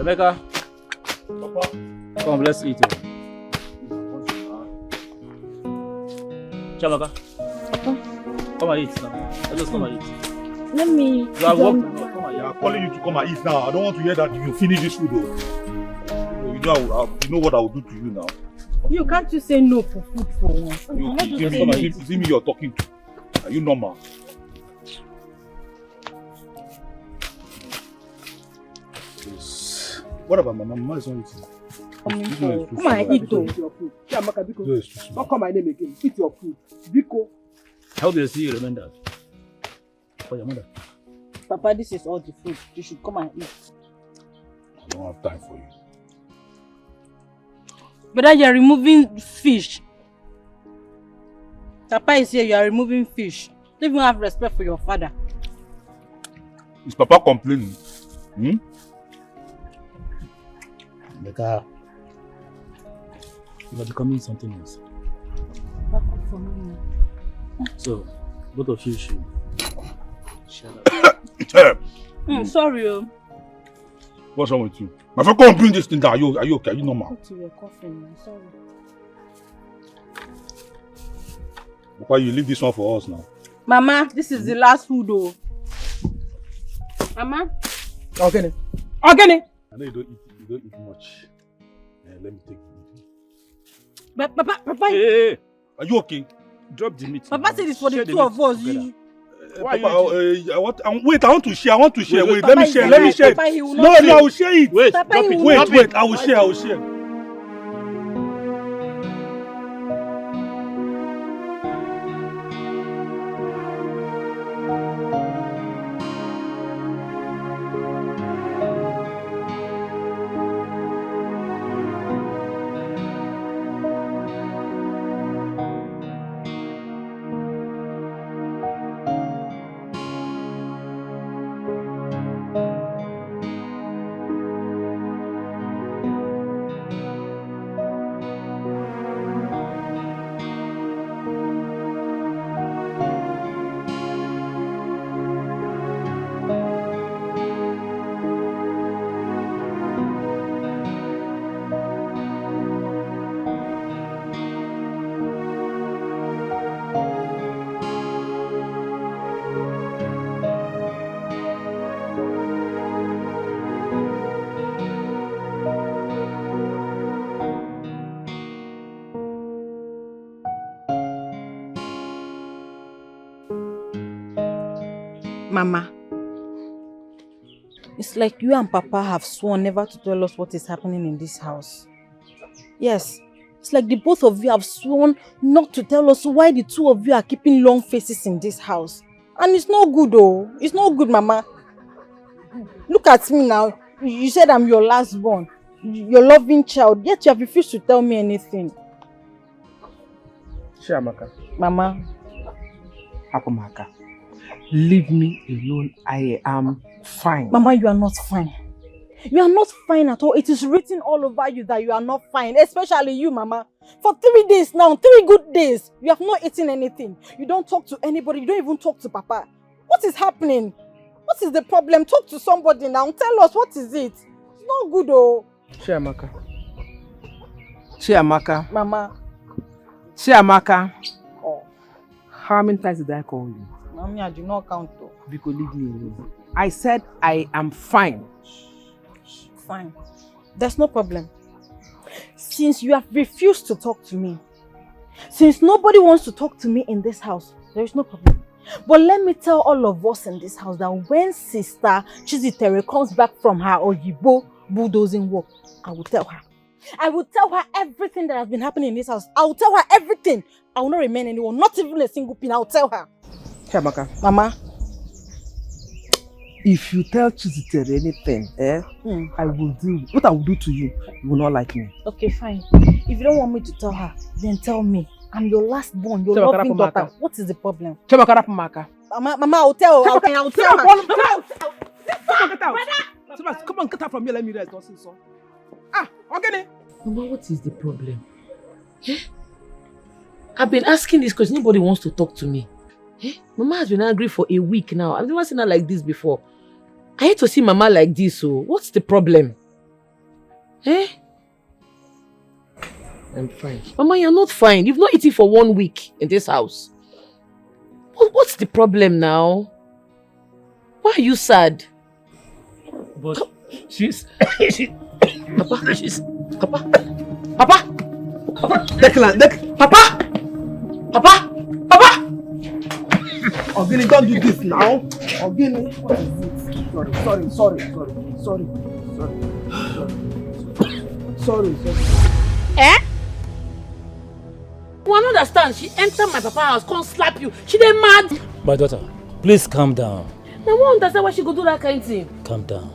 Rebecca. Papa. Come, let's eat. Chamaka. Come and eat now. Let us come and eat. Let me. You are welcome. Come and eat. They are calling you to come and eat now. I don't want to hear that you finish this food though. You know what I will do to you now. You can't just say no for food for once. You see me you're talking to. Are you normal? Yes. What about my mama? Is not eating. Come and eat though. Don't call my name again. Eat your food. Biko. How do you see you remember that? For your mother. Papa, this is all the food. You should come and eat. I don't have time for you. But you are removing fish. Papa is here, you are removing fish. Don't even have respect for your father. Is Papa complaining? Rebecca, you are becoming something else. So, both of you should shut up. Sorry. What's wrong with you? My friend, come and bring this thing down. Are you okay? Are you normal? You were coughing. I'm sorry. Why you leave this one for us now? Mama, this is the last food though. Mama? Organic. I know you don't eat much. Let me take it. But Papa, Hey, are you okay? Drop the meat. Papa said it's for the two of us. Papa, wait, I want to share. Wait, let me share. Papa, he will not No, I will share it. Wait, Papa, he will wait, not I will share. Mama, it's like you and Papa have sworn never to tell us what is happening in this house. Yes, it's like the both of you have sworn not to tell us why the two of you are keeping long faces in this house. And it's not good though. It's not good, Mama. Look at me now. You said I'm your last born, your loving child, yet you have refused to tell me anything. Chiamaka. Mama. Apamaka. Leave me alone. I am fine. Mama, you are not fine. You are not fine at all. It is written all over you that you are not fine. Especially you, Mama. For 3 days now, 3 good days, you have not eaten anything. You don't talk to anybody. You don't even talk to Papa. What is happening? What is the problem? Talk to somebody now. Tell us, what is it? It's not good, oh. Chiamaka. Chiamaka. Mama. Chiamaka. Oh. How many times did I call you? Mommy, I do not count though. Because leave me alone. I said I am fine. Fine. There's no problem. Since you have refused to talk to me, since nobody wants to talk to me in this house, there is no problem. But let me tell all of us in this house that when Sister Chizitere comes back from her Oyibo bulldozing work, I will tell her. I will tell her everything that has been happening in this house. I will tell her everything. I will not remain anyone, not even a single pin. I will tell her. Chiamaka. Mama. If you tell Chizitere anything, I will do. What I will do to you, you will not like me. Okay, fine. If you don't want me to tell her, then tell me. I'm your last born, your loving daughter. What is the problem? Mama, I will tell her. I will tell her. Get out. Come on, get out from here. Let me rest. So. Okay. Mama, what is the problem? I've been asking this because nobody wants to talk to me. Mama has been angry for a week now. I've never seen her like this before. I hate to see Mama like this, so what's the problem? Eh? I'm fine. Mama, you're not fine. You've not eaten for 1 week in this house. What's the problem now? Why are you sad? But she's... Papa, she's... Papa! Papa! Papa! Declan! Papa! Papa! Papa! Ogini, don't do this now. Ogini, what is it? Sorry. Eh? You don't understand. She entered my papa's house, come slap you. She dey mad. my daughter, please calm down. Now I won't understand why she go do that kind of thing. Calm down.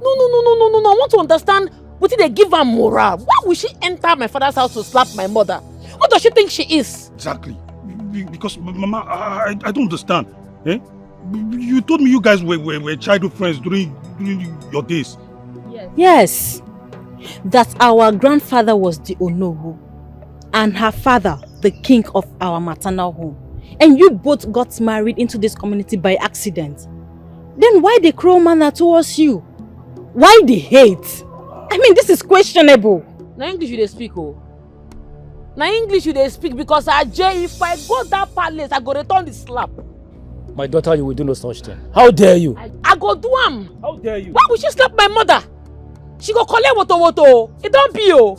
No. I want to understand what did they give her morale. Why would she enter my father's house to slap my mother? What does she think she is? Exactly. Because, Mama, I don't understand. Eh? You told me you guys were childhood friends during your days. Yes. That our grandfather was the Onowu and her father the king of our maternal home. And you both got married into this community by accident. Then why the cruel manner towards you? Why the hate? I mean, this is questionable. Now English you dey speak, oh. Now English you dey speak because Ajay, if I go that palace, I go return the slap. My daughter, you will do no such thing. How dare you? I go do am. How dare you? Why would she slap my mother? She go collect woto. It don't be, oh.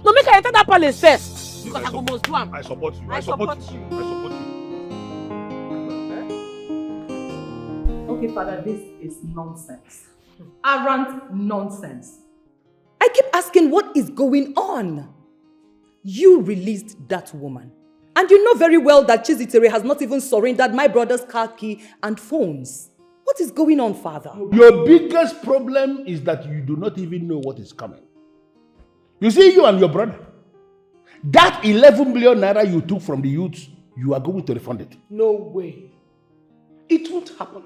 No, make her enter that palace first. Because I go must do am. I support you. I support you. Okay, Father, this is nonsense. Arrant nonsense. I keep asking what is going on. You released that woman. And you know very well that Chizitere has not even surrendered my brother's car key and phones. What is going on, Father? Your biggest problem is that you do not even know what is coming. You see, you and your brother, that 11 million naira you took from the youths, you are going to refund it. No way. It won't happen.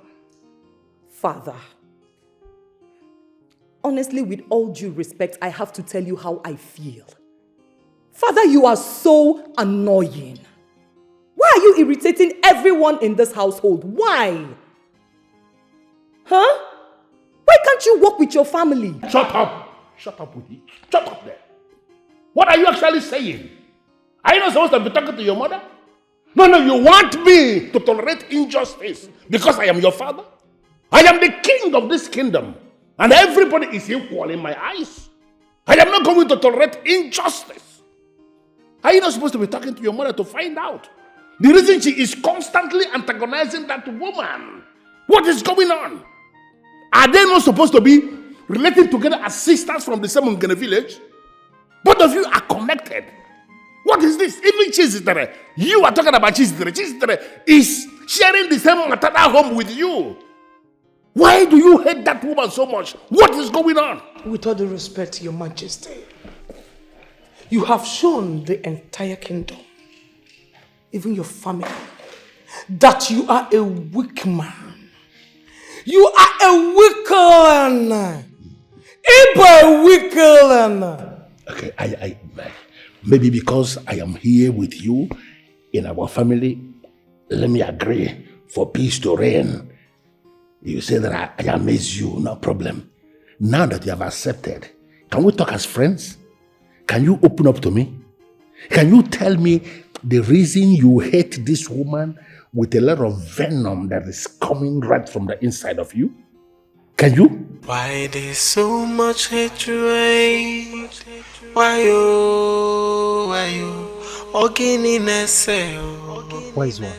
Father, honestly, with all due respect, I have to tell you how I feel. Father, you are so annoying. Why are you irritating everyone in this household? Why? Huh? Why can't you work with your family? Shut up. Shut up with you. Shut up there. What are you actually saying? Are you not supposed to be talking to your mother? No, you want me to tolerate injustice because I am your father? I am the king of this kingdom and everybody is equal in my eyes. I am not going to tolerate injustice. Are you not supposed to be talking to your mother to find out the reason she is constantly antagonizing that woman? What is going on? Are they not supposed to be relating together as sisters from the same Ngene village? Both of you are connected. What is this? Even Chizitere, you are talking about Chizitere. Chizitere is sharing the same maternal home with you. Why do you hate that woman so much? What is going on? With all due respect, Your Majesty, you have shown the entire kingdom, even your family, that you are a weak man. You are a weak one. A weak one. Okay, I maybe because I am here with you in our family, let me agree for peace to reign. You say that I amaze you, no problem. Now that you have accepted, can we talk as friends? Can you open up to me? Can you tell me the reason you hate this woman with a lot of venom that is coming right from the inside of you? Can you? Why there's so much hatred? Why you? Wise one.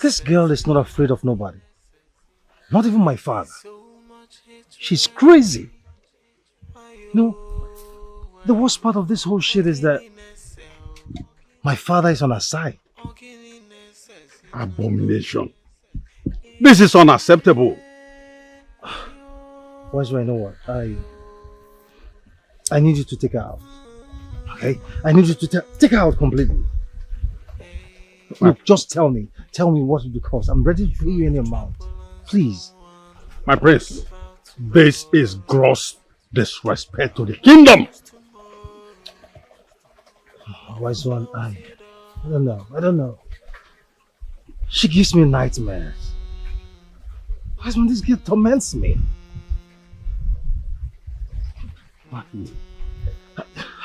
This girl is not afraid of nobody. Not even my father. She's crazy. No, the worst part of this whole shit is that my father is on her side. Abomination. This is unacceptable. Wise one, you know what? I need you to take her out. Okay? I need you to take her out completely. Look, just tell me what it will cost. I'm ready to pay you any amount. Please. My prince, this is gross disrespect to the kingdom. Wise one, I don't know. She gives me nightmares. Wise one, this girl torments me. I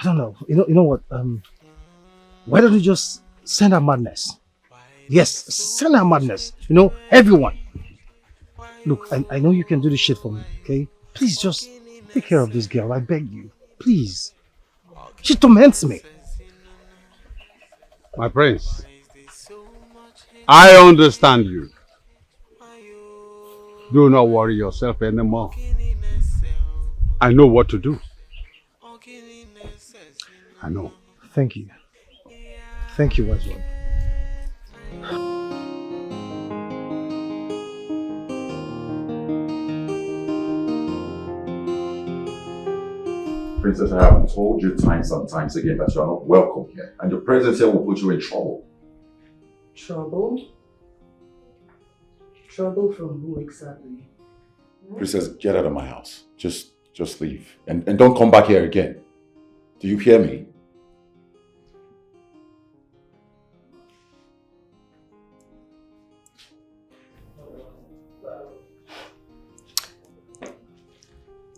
don't know. You know what? Why don't you just send her madness? Yes, send her madness. You know, everyone. Look, I know you can do this shit for me, okay? Please just take care of this girl. I beg you. Please. She torments me. My prince, I understand you. Do not worry yourself anymore. I know what to do. I know. Thank you. Thank you, wise one. Princess, I have told you times and times again that you are not welcome here. And your presence here will put you in trouble. Trouble? Trouble from who exactly? Princess, get out of my house. Just leave. And don't come back here again. Do you hear me?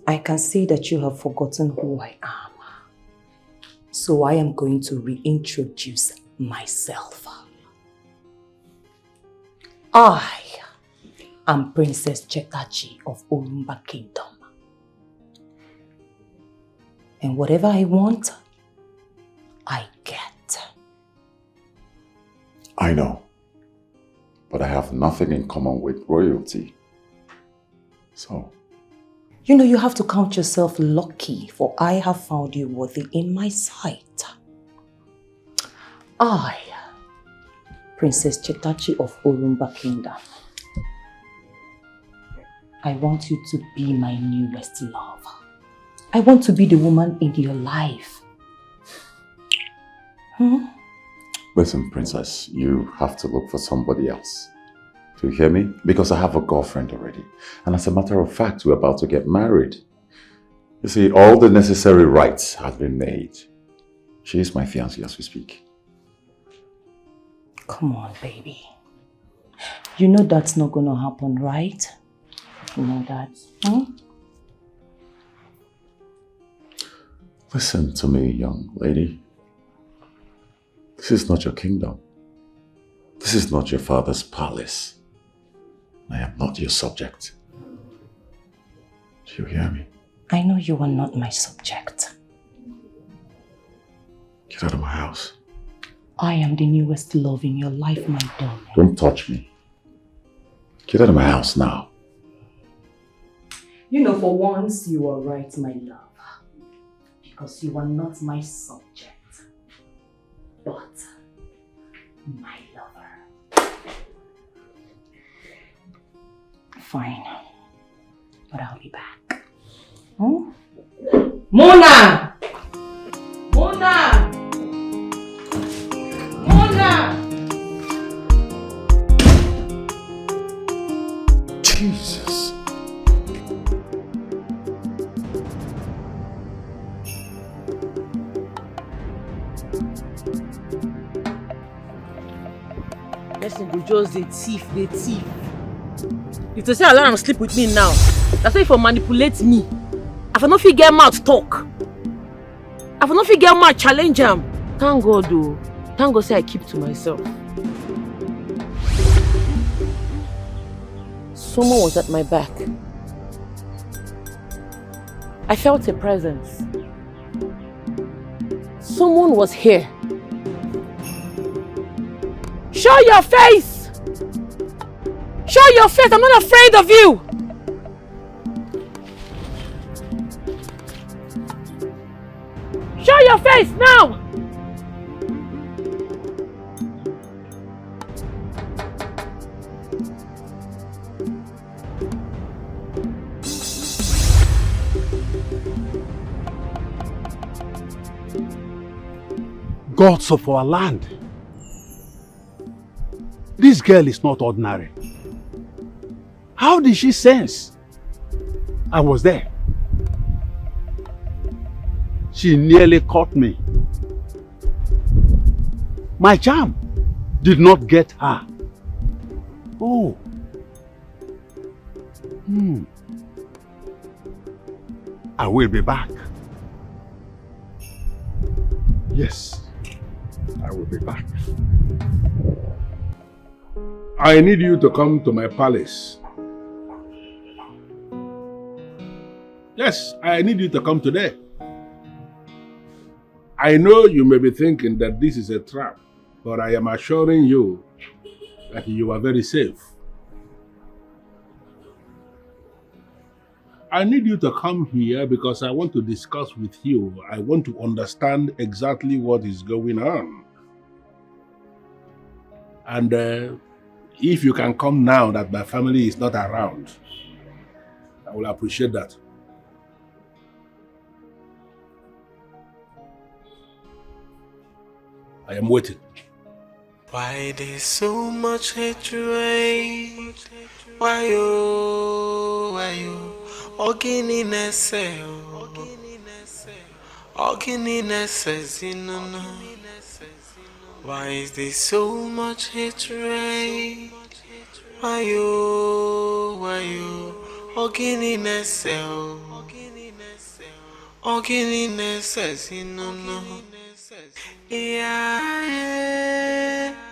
I can see that you have forgotten who I am. So I am going to reintroduce myself. I am Princess Chetachi of Orumba Kingdom. And whatever I want, I get. I know. But I have nothing in common with royalty. So... You know, you have to count yourself lucky, for I have found you worthy in my sight. I, Princess Chetachi of Orumba Kingdom, I want you to be my newest love. I want to be the woman in your life. Listen, Princess, you have to look for somebody else. Do you hear me? Because I have a girlfriend already. And as a matter of fact, we're about to get married. You see, all the necessary rites have been made. She is my fiancée as we speak. Come on, baby. You know that's not gonna happen, right? You know that, Listen to me, young lady. This is not your kingdom. This is not your father's palace. I am not your subject. Do you hear me? I know you are not my subject. Get out of my house. I am the newest love in your life, my darling. Don't touch me. Get out of my house now. You know, for once, you are right, my love. Because you are not my subject, but my lover. Fine, but I'll be back. Mona! Mona! Mona! Jesus. Person go just the thief. If they say allow am sleep with me now, that's why if you manipulate me. If I no fit get mouth talk. If I no fit get mouth challenge am. Thank God though. Thank God say I keep to myself. Someone was at my back. I felt a presence. Someone was here. Show your face! Show your face! I'm not afraid of you! Show your face now! Gods of our land. This girl is not ordinary. How did she sense? I was there. She nearly caught me. My charm did not get her. Oh. I will be back. Yes, I will be back. I need you to come to my palace. Yes, I need you to come today. I know you may be thinking that this is a trap, but I am assuring you that you are very safe. I need you to come here because I want to discuss with you. I want to understand exactly what is going on. And if you can come now that my family is not around, I will appreciate that. I am waiting. Why there's so much hatred? Why you? Ogininess, no. Why is there so much hatred? Why you? Ogininess, no. Yeah,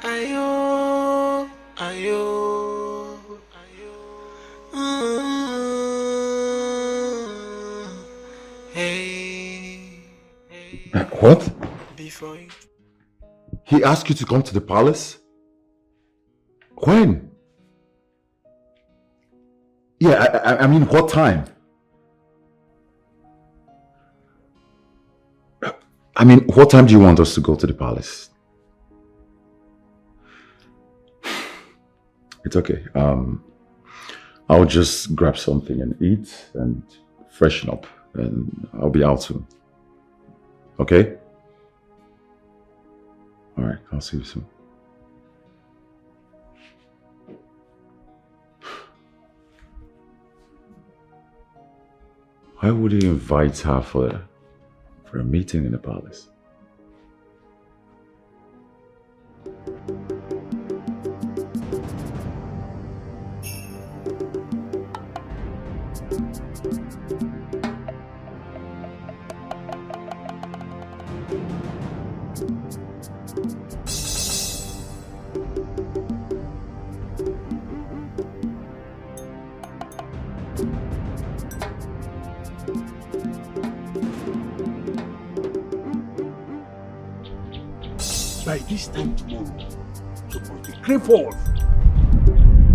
ayo. What? Before you. He asked you to come to the palace? When? Yeah, I mean, what time? I mean, what time do you want us to go to the palace? It's okay. I'll just grab something and eat and freshen up, and I'll be out soon. Okay? All right, I'll see you soon. Why would he invite her for a meeting in the palace? By this time tomorrow, supposed to cripple.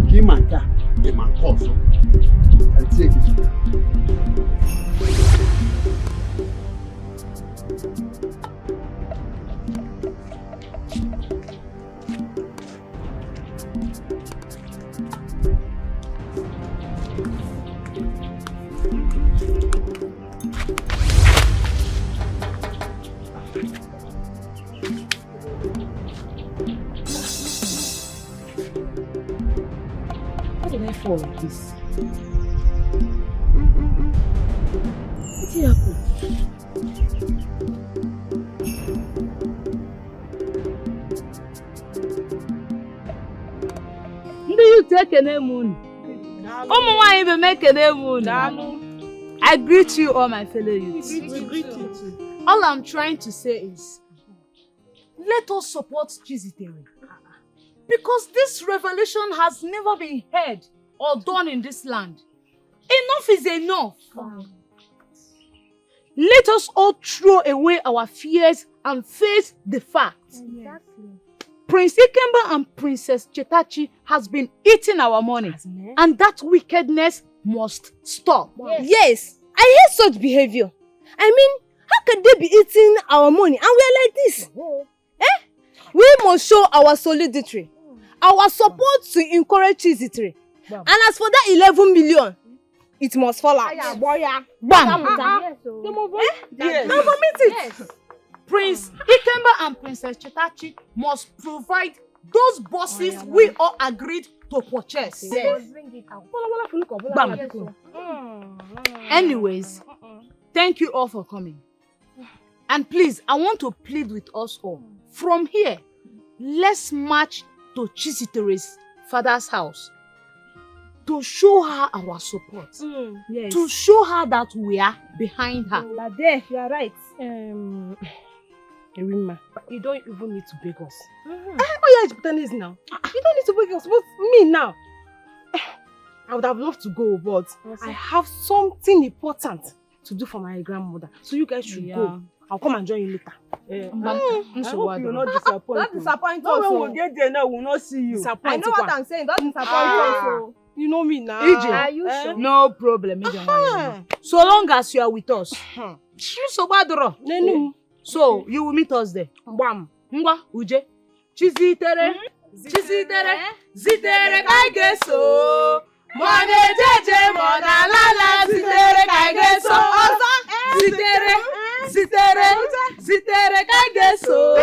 Him and that, the man also. And take it. Like this. What happened? Do you take a moon? I greet you, all my fellow youths. We greet you too. All I'm trying to say is, let us support Chiziteri. Because this revelation has never been heard or done in this land. Enough is enough. Let us all throw away our fears and face the facts. Exactly. Prince Ikemba and Princess Chetachi has been eating our money, and that wickedness must stop. Yes, I hate such behavior. I mean, how can they be eating our money and we are like this? We must show our solidarity, our support to encourage Chiziteri. And as for that 11 million, it must fall out. Bam! Now vomit it. Prince Ikemba and Princess Chetachi must provide those buses we all agreed to purchase. Yes. Bam. Anyways, thank you all for coming. And please, I want to plead with us all. From here, let's march to Chiziteri's father's house to show her our support. Yes. To show her that we are behind her. There, you are right. Erima, You don't even need to beg us. oh yeah, Japanese now. You don't need to beg us, but me now. I would have loved to go, but I have something important to do for my grandmother. So you guys should go. I'll come and join you later. I hope you will not disappoint. Don't disappoint us. No, when we get there now, we will not see you. I know what I'm saying. Don't disappoint us. You know me now. EJ, Are you sure? No problem. So long as you are with us. So you will meet us there. Ngwa, Uje. Chizitere. Chizitere. Zitere kaigeso. Mone jeje mona lala. Zitere kaigeso. Zitere. Zitere. Zitere kaigeso.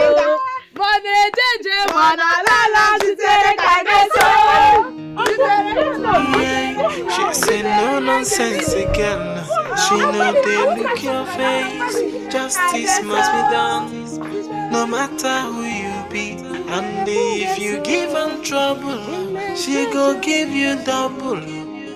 Mone jeje mona lala. Zitere kaigeso. She say no nonsense again. She know they look your face. Justice must be done, no matter who you be. And if you give her trouble, she go give you double.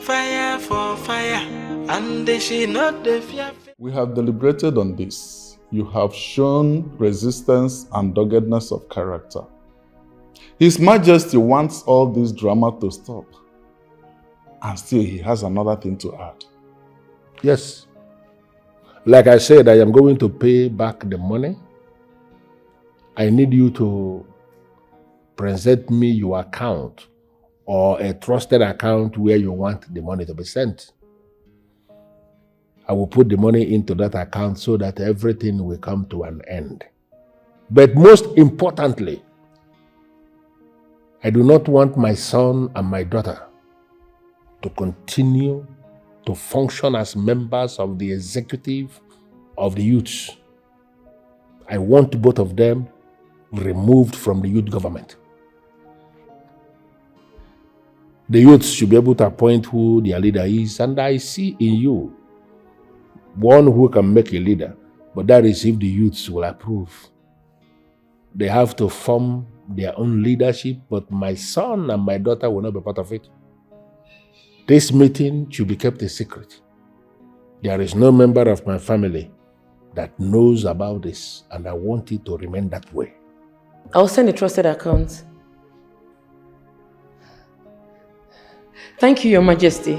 Fire for fire, and she not the fear. We have deliberated on this. You have shown resistance and doggedness of character. His Majesty wants all this drama to stop. And still he has another thing to add. Yes. Like I said, I am going to pay back the money. I need you to present me your account or a trusted account where you want the money to be sent. I will put the money into that account so that everything will come to an end. But most importantly, I do not want my son and my daughter to continue to function as members of the executive of the youths. I want both of them removed from the youth government. The youths should be able to appoint who their leader is, and I see in you one who can make a leader, but that is if the youths will approve. They have to form their own leadership, but my son and my daughter will not be part of it. This meeting should be kept a secret. There is no member of my family that knows about this, and I want it to remain that way. I'll send a trusted account. Thank you, Your Majesty.